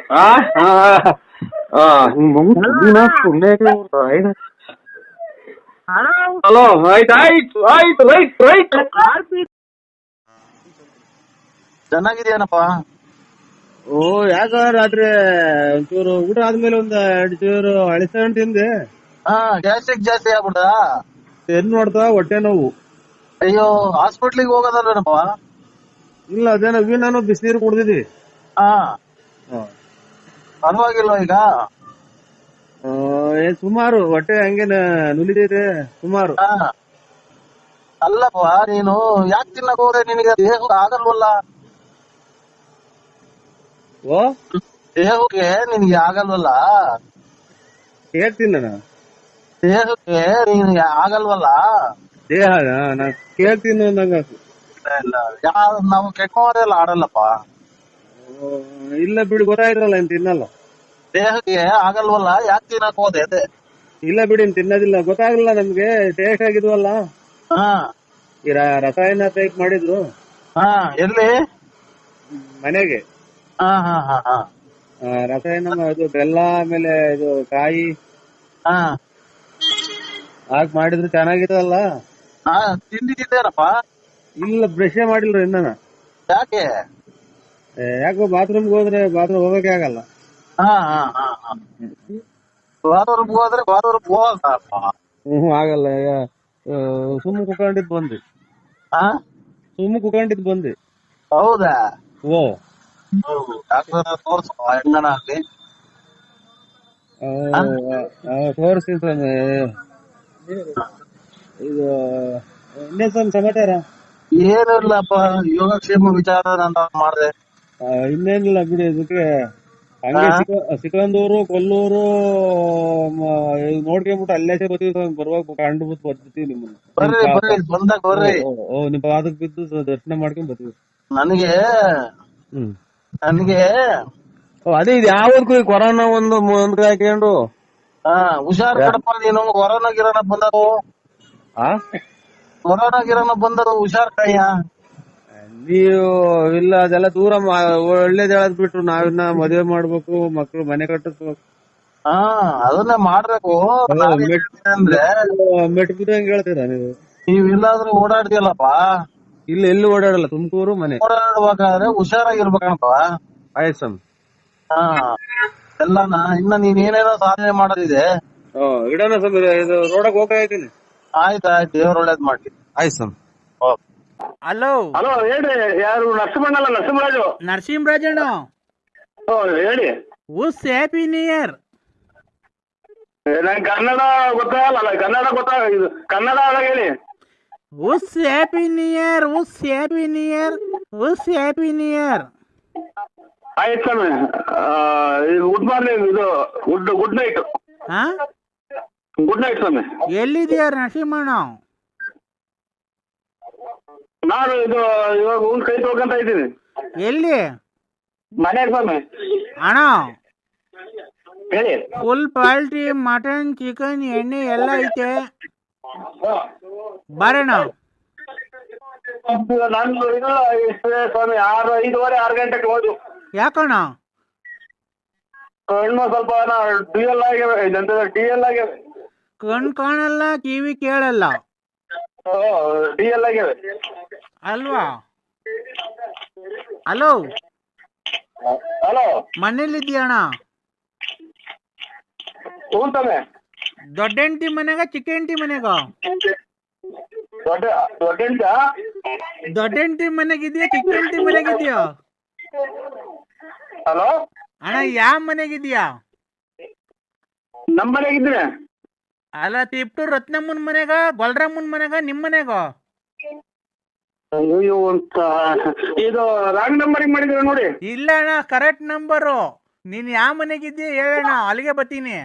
ಹಲೋ ಆಯ್ತು ಆಯ್ತು ಆಯ್ತು ರೈಟ್ ರೈಟ್. ಚೆನ್ನಾಗಿದೆಯೇನಪ್ಪ? ಓ ಯಾಕ ರಾತ್ರಿ ಒಂಚೂರು ಊಟ ಆದ್ಮೇಲೆ ಒಂದ್ 2 ಚೂರು ಅಳಿಸಣ್ ತಿಂದೆ. ಗ್ಯಾಸ್ಟ್ರಿಕ್ ಜಾಸ್ತಿ ಆಗ್ಬಿಡ. ಏನ್ ನೋಡ್ತಾ ಹೊಟ್ಟೆ ನೋವು. ಅಯ್ಯೋ ಹಾಸ್ಪಿಟ್ಲಿಗೆ ಹೋಗೋದಲ್ವೇನಪ್ಪ? ಇಲ್ಲ ಅದೇನೋ ನಾನು ಬಿಸಿನೀರು ಕುಡ್ದಿದ್ವಿ. ಪರವಾಗಿಲ್ವ ಈಗ? ಸುಮಾರು ಹೊಟ್ಟೆ ಹಂಗೆ ನುಲಿದೈತೆ ಸುಮಾರು. ಅಲ್ಲಪ್ಪ ನೀನು ಯಾಕೆ ತಿನ್ನಕ್ ಹೋದ್ರೆ ನಿನಗೆ ದೇಹಕ್ಕೆ ಆಗಲ್ವಲ್ಲ? ಓ ದೇಹಕ್ಕೆ ನಿನ್ಗೆ ಆಗಲ್ವಲ್ಲ? ಹೇಳ್ತೀನಿ ದೇಹಕ್ಕೆ ನಿನ್ಗೆ ಆಗಲ್ವಲ್ಲ? ದೇಹ ನಾ ಕೇಳ್ತೀನಿ ಅಂದಂಗ. ನಾವು ಕೆಟ್ಟವರೆಲ್ಲ ಆಡಲ್ಲಪ್ಪ. ಇಲ್ಲ ಬಿಡಿ ಗೊತ್ತಾಯ್ತಲ್ಲ ಇನ್ ತಿನ್ನಲ್ಲ. ದೇಹಕ್ಕೆ ಆಗಲ್ವಲ್ಲ ಯಾಕೆ ತಿನ್ನಕ್ ಹೋದೆ ಅದೇ? ಇಲ್ಲ ಬಿಡಿ ತಿನ್ನೋದಿಲ್ಲ ಗೊತ್ತಾಗಲ್ಲ ನಮ್ಗೆ. ಟೇಸ್ಟ್ ಆಗಿದ್ವಲ್ಲ ಈ ರಸಾಯನ ಟೈಪ್ ಮಾಡಿದ್ರು. ಎಲ್ಲಿ? ಮನೆಗೆ ರಸಾಯನ ಇದು ಬೆಲ್ಲ ಆಮೇಲೆ ಇದು ಕಾಯಿ ಹಾಕ್ ಮಾಡಿದ್ರು ಚೆನ್ನಾಗಿತ್ತಲ್ಲ. ತಿಂದಿದ್ದೇನಪ್ಪ? ಇಲ್ಲ ಬ್ರಷೇ ಮಾಡಿಲ್ರಿ ಇನ್ನ. ಯಾಕೆ? ಯಾಕೋ ಬಾತ್ರೂಮ್ಗೆ ಹೋದ್ರೆ ಬಾತ್ರೂಮ್ ಹೋಗಕ್ಕೆ ಆಗಲ್ಲ. ಬಾತ್ರೂಮ್ ಹೋದ್ರೆ ಬಾತ್ರೂಮ್ ಹೋಗಲ್ಲಪ್ಪ. ಆಗಲ್ಲ. ಸುಮ್ಮ ಕುಕೊಂಡಿದ್ ಬಂದ್ವಿ. ಬಂದ್ವಿ. ಹೌದಾ? ಓ ಡಾಕ್ಟರ್ ತೋರ್ಸು ಹೆಂಗನ ಅಲ್ಲಿ. ತೋರಿಸ್ತೀನಿ. ಇದು ಇನ್ನೇನ್ ಸಮಾಚಾರ? ಏನಿಲ್ಲಪ್ಪ, ಯೋಗಕ್ಷೇಮ ವಿಚಾರ ನಾನು ಮಾಡಿದೆ. ಇನ್ನೇನಿಲ್ಲ ಬಿಡಿ. ಇದಕ್ಕೆ ಹಂಗೆ ಸಿಕಂದೂರು ಕೊಲ್ಲೂರು ನೋಡ್ಕೊಂಡ್ಬಿಟ್ಟು ಅಲ್ಲೇ ಬರ್ತೀವಿ. ಬರುವಾಗ ಕಂಡುಬಿಟ್ಟು ಬರ್ತೀವಿ ನಿಮ್ಮನ್ನ. ಬರ್ರಿ ಬಂದಾಗ ಬರ್ರಿ. ನಿಮ್ ಪಾದಕ್ ಬಿದ್ದು ದರ್ಶನ ಮಾಡ್ಕೊಂಡ್ ಬರ್ತೀವಿ. ನನಗೆ ಅದೇ ಇದು ಯಾವ್ದಕ್ಕೂ ಕೊರೋನಾ ಒಂದು ಹಾಕೊಂಡು ಹುಷಾರ್ ಕಡಪ ನೀನು. ಕೊರೋನಾ ಗಿರೋನ ಬಂದವು, ಕೊರೋನಾ ಗಿರೋನ ಬಂದವು, ಹುಷಾರ್ ಕಯ್ಯ. ನೀವು ಇಲ್ಲ ಅದೆಲ್ಲ ದೂರ ಒಳ್ಳೇದ್ ಹೇಳದ್ ಬಿಟ್ರು ನಾವಿನ್ನ ಮದುವೆ ಮಾಡ್ಬೇಕು, ಮಕ್ಳು ಮನೆ ಕಟ್ಟಿಸ್ಬೇಕು. ಅದನ್ನೇ ಮಾಡ್ಬೇಕು. ಅಂದ್ರೆ ಮೆಟ್ ಬಿದ್ದಂಗ್ ಹೇಳ್ತೀರಾ ನೀವು? ನೀವೆಲ್ಲಾದ್ರೂ ಓಡಾಡ್ತಿಯಲ್ಲಪ್ಪ? ಇಲ್ಲ ಎಲ್ಲಿ ಓಡಾಡಲ್ಲ, ತುಮಕೂರು ಮನೆ. ಓಡಾಡ್ಬೇಕಾದ್ರೆ ಹುಷಾರಾಗಿರ್ಬೇಕಣಪ್ಪ. ಆಯ್ತು ಎಲ್ಲಾನ ಇನ್ನ ನೀನ್ ಏನೇನೋ ಸಾಧನೆ ಮಾಡೋದಿದೆ. ಇಡೋಣ ಸ್ವಾಮಿ, ಇದು ರೋಡಕ್ ಹೋಗ್ತಾ ಇದ್ದೀನಿ. ಆಯ್ತು ದೇವ್ರ ಒಳ್ಳೇದ್ ಮಾಡ್ಲಿ. ಆಯ್ತು ಸ್ವಾಮಿ. ಹಲೋ ಹಲೋ ಹೇಳ್ರಿ. ಯಾರು? ನರಸಿಂಹಣ್ಣಲ್ಲ, ನರಸಿಂಹರಾಜು. ನರಸಿಂಹರಾಜಣ್ಣ ಹೇಳಿ. ಉಸ್ ಹ್ಯಾಪಿ ನ್ಯೂ ಇಯರ್. ನಂಗೆ ಕನ್ನಡ ಗೊತ್ತಾಗಲ್ಲ. ಕನ್ನಡ ಹೇಳಿ. ಉಸ್ ಹ್ಯಾಪಿ ನ್ಯೂ ಇಯರ್, ಉಸ್ ಹ್ಯಾಪಿ ನ್ಯೂ ಇಯರ್, ಉಸ್ ಹ್ಯಾಪಿ ನ್ಯೂ ಇಯರ್. ಆಯ್ತು ಸ್ವಾಮಿ. Good morning. ಇದು ಗುಡ್ ನೈಟ್. ಗುಡ್ ನೈಟ್ ಸ್ವಾಮಿ. ಎಲ್ಲಿದೆಯಾ ನರಸಿಂಹಣ್ಣ? ನಾನು ಇವಾಗ ಕೈ ತೊಳ್ಕೊಂತ ಇದ್ದೀನಿ. ಎಲ್ಲಿ? ಮನೆಗೆ ಸ್ವಾಮಿ. ಅಣ್ಣ ಹೇಳಿ. ಫುಲ್ ಪಾಲ್ಟ್ರಿ, ಮಟನ್, ಚಿಕನ್, ಎಣ್ಣೆ ಎಲ್ಲ ಐತೆ, ಬರೋಣ. ನಾನು ಇಲ್ಲ ಸ್ವಾಮಿ. 5:30 6 ಗಂಟೆಗೆ ಹೋದು. ಯಾಕಣ್ಣ? ಕಣ್ಣು ಸ್ವಲ್ಪ ಡಿಎಲ್ ಆಗ್ಯಾವೆ. ಕಣ್ ಕಾಣಲ್ಲ, ಕಿವಿ ಕೇಳಲ್ಲ ಡಿಎಲ್ ಆಗ್ಯಾವೆ ಅಲ್ವಾ? ಹಲೋ ಹಲೋ, ಮನೇಲಿದ್ಯಣ್ಣ? ಹ್ಞೂ ಸ್ವಾಮಿ. ದೊಡ್ಡ ಹೆಂಡತಿ ಮನೆಗ ಚಿಕ್ಕ ಹೆಂಡತಿ ಮನೆಗ? ದೊಡ್ಡ ಹೆಂಡತಿ ಮನೆಗಿದ್ಯಾ ಚಿಕ್ಕ ಹೆಂಡತಿ ಮನೆಗಿದ್ಯಾ? ಹಲೋ ಅಣ್ಣ ಯಾವ ಮನೆಗಿದ್ಯಾ? ನಮ್ಮ ಮನೆಗಿದ್ದೀನಿ. ಅಲ್ಲ ತಿಪ್ಟು ರತ್ನಮ್ಮನ ಮನೆಗ, ಗೊಲ್ರಮ್ಮನ ಮನೆಗ, ನಿಮ್ಮ ಮನೆಗ? ಅಯ್ಯೋ ಅಂತ ಇದು ರಾಂಗ್ ನಂಬರಿಂಗ್ ಮಾಡಿದ್ರೆ ನೋಡಿ. ಇಲ್ಲ ಅಣ್ಣ, ಕರೆಕ್ಟ್ ನಂಬರು. ನೀನ್ ಯಾವ ಮನೆಗಿದ್ಯಾ ಹೇಳಣ್ಣ, ಅಲ್ಲಿಗೆ ಬರ್ತೀನಿ.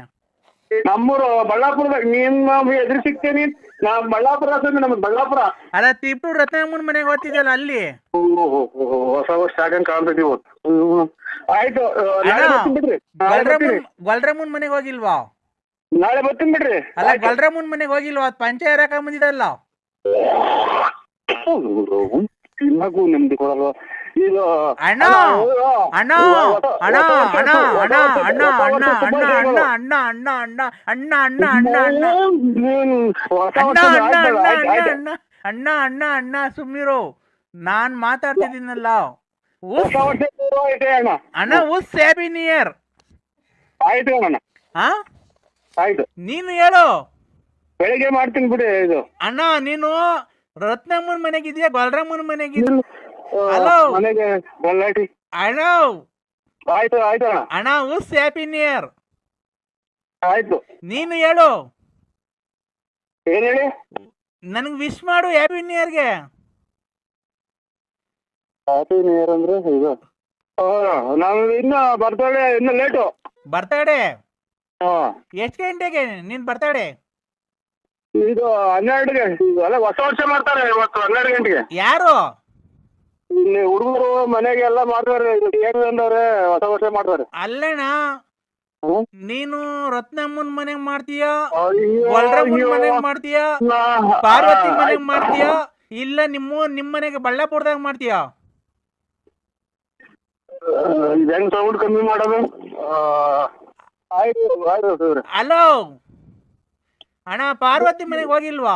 ನಮ್ಮೂರು ಬಳ್ಳಾಪುರದಾಗ ನೀನ್ ಎದುರು ಸಿಗ್ತೇನಿ. ನಾ ಬಳ್ಳಾಪುರ ಸ್ವಾಮಿ, ನಮ್ದು ಬಳ್ಳಾಪುರ. ಅಲ್ಲ ತಿಪ್ಟೂರ್ ರತ್ನಮ್ಮನ ಮನೆಗೆ ಓದ್ತಿದ್ದಲ್ಲ ಅಲ್ಲಿ. ಹೊಸ ವರ್ಷ ಆಗಂಗ್ ಕಾಣ್ತೈತಿ ಇವತ್ತು. ಆಯ್ತು, ನಾಳೆ ಬರ್ತೀನಿ ಬಿಡ್ರಿ. ಗೊಲ್ರಮ್ಮನ್ ಮನೆಗೆ ಹೋಗಿಲ್ವಾ? ನಾಳೆ ಬರ್ತೀನಿ ಬಿಡ್ರಿ. ಅಲ್ಲ ಗೊಲ್ರಮ್ಮನ್ ಮನೆಗೆ ಹೋಗಿಲ್ವಾ? ಪಂಚಾಯ ರಕ ಬಂದಿದಲ್ಲ. ತಿನ್ನಕ್ಕೂ ನೆಮ್ಮದಿ ಕೊಡಲ್ವಾ ಇದು? ಅಣ್ಣ ಅಣ್ಣ ಅಣ್ಣ ಅಣ್ಣ ಅಣ್ಣ ಅಣ್ಣ ಅಣ್ಣ ಅಣ್ಣ ಅಣ್ಣ ಅಣ್ಣ ಅಣ್ಣ ಅಣ್ಣ ಅಣ್ಣ ಅಣ್ಣ ಅಣ್ಣ ಅಣ್ಣ ಅಣ್ಣ ಅಣ್ಣ ಸುಮ್ಮಿರು, ನಾನ್ ಮಾತಾಡ್ತಿದ್ದೀನಲ್ಲ. ಅಣ್ಣ ಉಸ್ ಹ್ಯಾಪಿ ನ್ಯೂ ಇಯರ್. ಆಯ್ತು ಅಣ್ಣ, ಹಾ ಆಯ್ತು. ನೀನು ಹೇಳು. ಬೆಳಿಗ್ಗೆ ಮಾಡ್ತೀನಿ ಬಿಡಿ ಇದು. ಅಣ್ಣ ನೀನು ರತ್ನಮ್ಮನ ಮನೆಗಿದ್ಯಾ ಗೊಲ್ರಮ್ಮನ ಮನೆಗಿದ್ಯಾ? ಹಲೋ ಮನೆಗೆ ಬಳ್ಳಾಟಿ. ಅಣ್ಣ ಆಯ್ತು ಆಯ್ತು ಅಣ್ಣ. ಅಣ್ಣ ಉಸ್ ಹ್ಯಾಪಿ ನ್ಯೂ ಇಯರ್. ಆಯ್ತು, ನೀನು ಹೇಳು. ಏನ್ ಹೇಳಿ? ನನಗೆ ವಿಶ್ ಮಾಡು ಹ್ಯಾಪಿ ನ್ಯೂ ಇಯರ್ಗೆ. ಹ್ಯಾಪಿ ನ್ಯೂ ಇಯರ್ ಅಂದ್ರೆ ಇದು ನಾವು ಇನ್ನ ಬರ್ತಡೆ ಇನ್ನು ಲೇಟು. ಬರ್ತಡೆ ಹಾ, ಎಷ್ಟು ಗಂಟೆಗೆ ನಿನ್ ಬರ್ತಡೆ? ಇದು 12ಗೆ. ಅಲ್ಲ ಹೊಸ ವರ್ಷ ಮಾಡ್ತಾರೆ ಇವತ್ತು 12 ಗಂಟೆಗೆ. ಯಾರು? ಇಲ್ಲಿ ಹುಡುಗರು ಮನೆಗೆ ಎಲ್ಲ ಮಾಡ್ತಾರೆ. ಏನು ಅಂದವ್ರೆ ಹೊಸ ವರ್ಷ ಮಾಡ್ತಾರೆ. ಅಲ್ಲಣ್ಣ ನೀನು ರತ್ನಮ್ಮನ್ ಮನೆಗ್ ಮಾಡ್ತೀಯ, ಅಯ್ಯೋ, ಗೊಲ್ರಮ್ಮನ್ ಅಯ್ಯೋ. ಮನೆಗ್ ಮಾಡ್ತೀಯ, ನಾ- ಪಾರ್ವತಿ ಮನೆಗ್ ಮಾಡ್ತೀಯ, ಇಲ್ಲ ನಿಮ್ ಮನೆಗೆ ಬಳ್ಳಾಪುರದಾಗ ಮಾಡ್ತೀಯ? ಇದು ಹೆಂಗ್ ಸೌಂಡ್ ಕಮ್ಮಿ ಮಾಡೋದು? ಆಯ್ತು ಆಯ್ತು ಸರ್. ಹಲೋ ಅಣ್ಣ, ಪಾರ್ವತಿ ಮನೆಗೆ ಹೋಗಿಲ್ವಾ?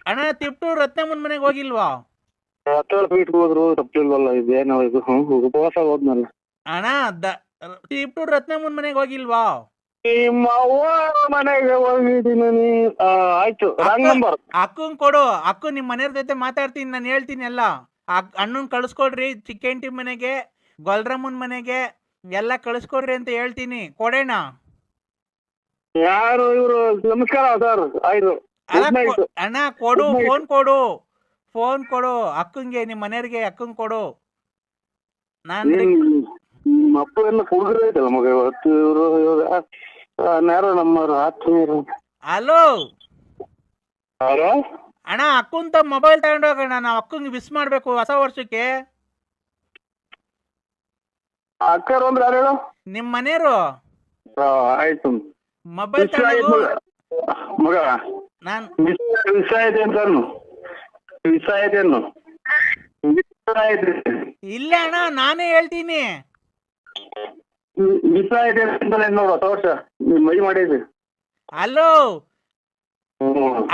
ಅಣ್ಣ ತಿಪ್ಟೂರ್ ರತ್ನಮ್ಮನ್ ಮನೆಗೆ ಹೋಗಿಲ್ವಾ? 17 ಫೀಟ್ ಹೋದ್ರು ತಪ್ಪಿಲ್ವಲ್ಲ. ಇದೇನೋ ಇದು ಉಪವಾಸ ಹೋದ್ನಲ್ಲ. ಅಣ್ಣ ತಿಪ್ಟೂರ್ ರತ್ನಮ್ಮನ್ ಮನೆಗೆ ಹೋಗಿಲ್ವಾ? ನಿಮ್ಮ ಅವ್ವ ಮನೆಗೆ ಹೋಗಿದ್ದೀನಿ. ಆಯ್ತು, ರಾಂಗ್ ನಂಬರ್. ಅಕ್ಕಂಗ್ ಕೊಡು, ಅಕ್ಕ ನಿಮ್ ಮನೆಯವ್ರ ಜೊತೆ ಮಾತಾಡ್ತೀನಿ, ನಾನು ಹೇಳ್ತೀನಿ ಎಲ್ಲ. ಅಣ್ಣನ್ ಕಳಿಸ್ಕೊಡ್ರಿ ಚಿಕ್ಕಂಟಿ ಮನೆಗೆ, ಗೊಲ್ರಮ್ಮನ್ ಮನೆಗೆ ಎಲ್ಲ ಕಳಿಸ್ಕೊಡ್ರಿ ಅಂತ ಹೇಳ್ತೀನಿ. ಕೊಡೋಣ. ಯಾರು ಇವರು? ನಮಸ್ಕಾರ ಸರ್. ಆಯ್ತು, ಅಣ್ಣ ಕೊಡು, ಫೋನ್ ಕೊಡು ಅಕ್ಕಂಗೆ, ನಿಮ್ ಮನೆಯವ್ರಿಗೆ ಅಕ್ಕಂಗ್ ಕೊಡು. ನಿಮ್ಮ ಅಪ್ಪ ಎಲ್ಲ ಹುಡುಗರು ಐತಲ್ಲ ಮಗ ಇವತ್ತು. ಇವರು ಯಾರು ನಮ್ಮವ್ರು ಆತ್ಮೀಯರು. ಹಲೋ ಯಾರು? ಅಣ್ಣ ಅಕ್ಕಂತ ಮೊಬೈಲ್ ತಗೊಂಡೋಗೋಣ, ನಾವು ಅಕ್ಕಂಗೆ ವಿಶ್ ಮಾಡ್ಬೇಕು ಹೊಸ ವರ್ಷಕ್ಕೆ. ಅಕ್ಕರು ಅಂದ್ರೆ ಯಾರು ಹೇಳು? ನಿಮ್ ಮನೆಯವರು. ಆಯ್ತು, ಮೊಬೈಲ್ ತಗೊಂಡು ಮಗ ನಾನ್ ವಿಷ ಐತೆ ಅಂತ ವಿಷ ಐತೆ ಅನ್ನು. ಇಲ್ಲ ಅಣ್ಣ, ನಾನೇ ಹೇಳ್ತೀನಿ. ವಿಷ ಐತೆ ಅಂತ ನೋಡು ಹೊಸ ವರ್ಷ ಮೈ ಮಾಡಿದ್ವಿ. ಹಲೋ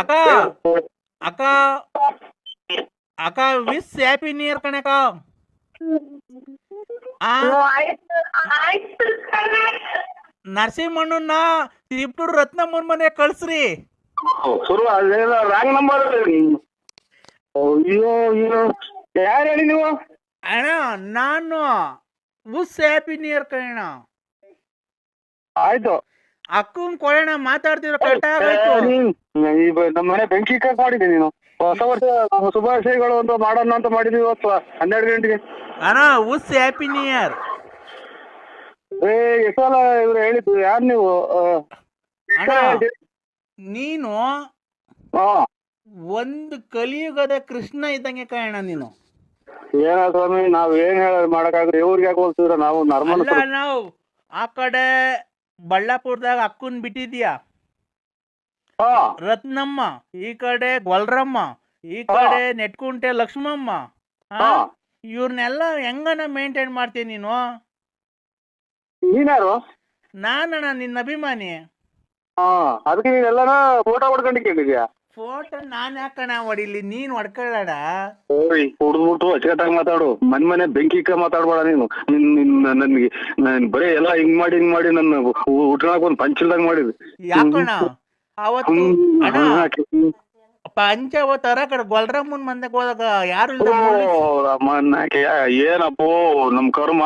ಅಕ್ಕ ಅಕ್ಕ ಅಕ್ಕ ವಿಶ್ ಹ್ಯಾಪಿ ನ್ಯೂ ಇಯರ್ ಕಣಕ್ಕ. ನರಸಿಂಹಣ್ಣನ ತಿಪ್ಟೂರ್ ರತ್ನಮ್ಮನ ಮನೆ ಕಳ್ಸ್ರಿ. ಶುರು ಅದೇನ ರಾಂಗ್ ನಂಬರ್. ಅಯ್ಯೋ ಅಯ್ಯೋ, ಯಾರು ಹೇಳಿ ನೀವು? ಅಣ್ಣ ನಾನು ವಿಶ್ ಹ್ಯಾಪಿ ನ್ಯೂ ಇಯರ್ ಕಣ. ಆಯ್ತು, ಅಕ್ಕಂಗ್ ಕೊಡೋಣ, ಮಾತಾಡ್ತಿರೋ ಕರೆಕ್ಟ್ ಆಗೋಯ್ತು. ನಮ್ಮ ಮನೆ ಬೆಂಕಿ ಕಾಕ್ ಮಾಡಿದ್ದೆ ನೀನು. ಹೊಸ ವರ್ಷ ಶುಭಾಶಯಗಳು ಅಂತ ಮಾಡೋಣ ಅಂತ ಮಾಡಿದ್ವಿ ಇವತ್ತು 12 ಗಂಟೆಗೆ. ಅಣ್ಣ ವಿಶ್ ಹ್ಯಾಪಿ ನ್ಯೂ ಇಯರ್. ಎಷ್ಟು ಸಲ ಇವ್ರು ಹೇಳಿದ್ದು? ಯಾರು ನೀವು? ಅಣ್ಣ ನೀನು ಒಂದು ಕಲಿಯುಗದ ಕೃಷ್ಣ ಇದ್ದಂಗೆ ಕಾರಣ ನೀನು. ಏನ ಸ್ವಾಮಿ, ನಾವ್ ಏನ್ ಹೇಳ ಮಾಡಕ್ಕಾಗ್ರೆ ಇವ್ರಿಗೆ ಯಾಕೆ ಹೋಲ್ತಿದ್ರ? ನಾವು ನರ್ಮಲ್. ನಾವು ಆ ಕಡೆ ಬಳ್ಳಾಪುರದಾಗ ಅಕ್ಕನ್ ಬಿಟ್ಟಿದ್ಯಾ ರತ್ನಮ್ಮ, ಈ ಕಡೆ ಗೊಲ್ರಮ್ಮ, ಈ ಕಡೆ ನೆಟ್ಕುಂಟೆ ಲಕ್ಷ್ಮಮ್ಮ. ಇವ್ರನ್ನೆಲ್ಲ ಹೆಂಗನ ಮೇಂಟೈನ್ ಮಾಡ್ತೀಯ ನೀನು? ನೀನ್ಯಾರು? ನಾನಣ್ಣ ನಿನ್ನ ಅಭಿಮಾನಿ. ಅದಕ್ಕೆ ನೀನೆಲ್ಲನ ಫೋಟೋ ಹೊಡ್ಕೊಂಡಿದ್ಯಾ? ಫೋಟೋ ನಾನ್ ಯಾಕಣ ಹೊಡಿಲಿ, ನೀನ್ ಹೊಡ್ಕೊಳ್ಳಾಡ. ಹುಡ್ದ್ಬಿಟ್ಟು ಅಚ್ಚುಕಟ್ಟಾಗಿ ಮಾತಾಡು. ಮನೆ ಬೆಂಕಿ ಮಾತಾಡ್ಬೇಡ ನೀನು. ನನ್ಗೆ ಬರೀ ಎಲ್ಲ ಹಿಂಗ್ ಮಾಡಿ ನನ್ನ ಉಟ್ಕೊಳಕ್ ಒಂದ್ ಪಂಚಲ್ದಾಗ ಮಾಡಿದ್ವಿ. ಯಾಕಣ ಅವತ್ತು ಪಂಚವತಾರ ಕಡೆ ಗೊಲ್ರಮ್ಮನ್ ಮಂದಕ್ಕೆ ಹೋದಾಗ ಯಾರು ಏನಪ್ಪೋ ನಮ್ ಕರ್ಮ.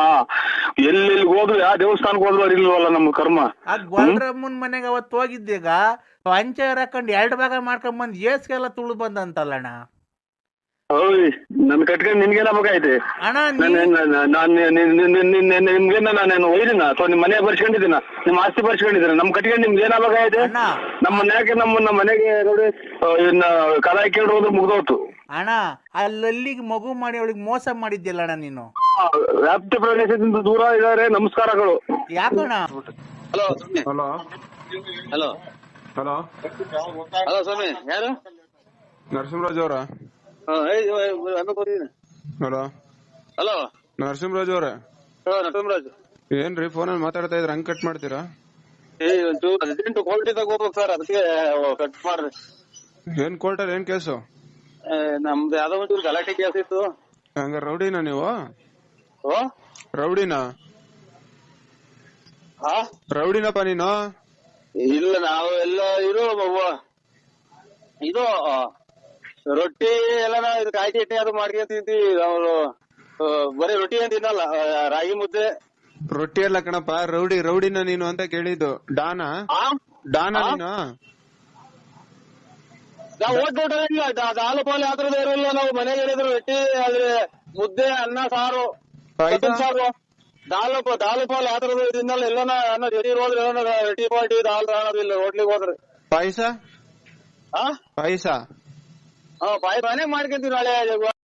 ಎಲ್ಲೆಲ್ಲಿ ಹೋದ್ರು ಯಾವ ದೇವಸ್ಥಾನಕ್ಕೆ ಹೋದ್ರು ಇಲ್ವಲ್ಲ ನಮ್ ಕರ್ಮ. ಆ ಗೊಲ್ರಮ್ಮನ್ ಮನೆಗೆ ಅವತ್ತು ಹೋಗಿದ್ದೀಗ ಪಂಚ ಹಾಕೊಂಡ್ 2 ಭಾಗ ಮಾಡ್ಕೊಂಡ್ ಬಂದ್ ಏಸ್ಗೆಲ್ಲ ತುಳು ಬಂದಂತಲ್ಲಣ್ಣ. ಓಯ್ ನನ್ ಕಟ್ಕೊಂಡು ನಿನ್ಗೇನಾಗೈತೆ ಅಣ್ಣ ನಿಮ್ಗೇನ ನಾನು ಒಯ್ದಿನ ಅಥವಾ ನಿಮ್ ಮನೆ ಬರ್ಸ್ಕೊಂಡಿದ್ದೀನ ನಿಮ್ ಆಸ್ತಿ ಬರ್ಸ್ಕೊಂಡಿದ್ದೀನ ನಮ್ ಕಟ್ಕೊಂಡು ನಿಮ್ಗೆ ಏನಾಗೈತೆ ನಮ್ಮ ಮನೆಗೆ ನಮ್ಮ ಮನೆಗೆ ನೋಡಿ ಇನ್ನ ಕಲ ಹಾಕೊಂಡು ಹೋದ್ರೆ ಮುಗ್ದೋತು ಅಣ್ಣ ಅಲ್ಲಿಗೆ ಮಗು ಮಾಡಿ ಅವಳಿಗೆ ಮೋಸ ಮಾಡಿದ್ಯಲ್ಲ ಅಣ್ಣ ನೀನು. ವ್ಯಾಪ್ತಿ ಪ್ರದೇಶದಿಂದ ದೂರ ಇದಾರೆ. ನಮಸ್ಕಾರಗಳು. ಯಾಕಣ್ಣ? Hello hello hello hello hello ಸ್ವಾಮಿ, ಯಾರು? ನರಸಿಂಹರಾಜ್ ಅವರ? ಹಲೋ ಹಲೋ ನರಸಿಂಹರಾಜ್ ಅವ್ರ? ನರಸಿಂಹರಾಜ್. ಏನ್ರಿ ಫೋನಲ್ಲಿ ಮಾತಾಡ್ತಾ ಇದ್ರ ಹಂಗ್ ಕಟ್ ಮಾಡ್ತೀರಾ? ಅರ್ಜೆಂಟ್ ಕೋರ್ಟಿದಾಗ ಹೋಗ್ಬೇಕು ಸರ್, ಅದಕ್ಕೆ ಕಟ್ ಮಾಡ್ರಿ. ಏನ್ ಕೋರ್ಟಲ್ಲಿ ಏನ್ ಕೇಸು? ನಮ್ದು ಯಾವ್ದೋ ಒಂಚೂರು ಗಲಾಟೆ ಕೇಸ್ ಇತ್ತು. ಹಂಗ ರೌಡಿನ ನೀವು? ಓ ರೌಡಿನ? ಹಾ ರೌಡಿನಪ್ಪ ನೀನು? ಇಲ್ಲ, ನಾವು ಎಲ್ಲ ಇದು ರೊಟ್ಟಿ ಎಲ್ಲ ಇದು ಕಾಯಿ ಚಟ್ನಿ ಅದು ಮಾಡ್ಕೊಂಡ್ ತಿಂತೀವಿ. ನಾವು ಬರೀ ರೊಟ್ಟಿ ಏನ್ ತಿನ್ನಲ್ಲ, ರಾಗಿ ಮುದ್ದೆ. ರೊಟ್ಟಿ ಎಲ್ಲ ಕಣಪ್ಪ, ರೌಡಿನ ನೀನು ಅಂತ ಕೇಳಿದ್ದು. ಡಾನಾ ನೀನು? ನಾವು ಓದ್ಬಿಟ್ಟಿಲ್ಲ, ಹಾಲು ಪಾಲು ಯಾತ್ರದ ಇರಲ್ಲ. ನಾವು ಮನೆಗೆ ಏನಿದ್ರು ರೊಟ್ಟಿ ಆದ್ರೆ ಮುದ್ದೆ, ಅನ್ನ, ಸಾರು, ಸಾರು, ದಾಲು ಪಾಲು ಯಾತ್ರದ ತಿನ್ನಲ್ಲ. ಎಲ್ಲನ ಅನ್ನ ಜೊತೆ ಹೋದ್ರೆ ರೊಟ್ಟಿ ಪಾಟಿ ದಾಲ್ ಇಲ್ಲ ಹೋಟ್ಲಿಗೆ ಹೋದ್ರೆ. ಪಾಯಸ? ಪಾಯಸ ಮನೆಗ್ ಮಾಡ್ಕೊಂತೀವಿ ನಾಳೆ.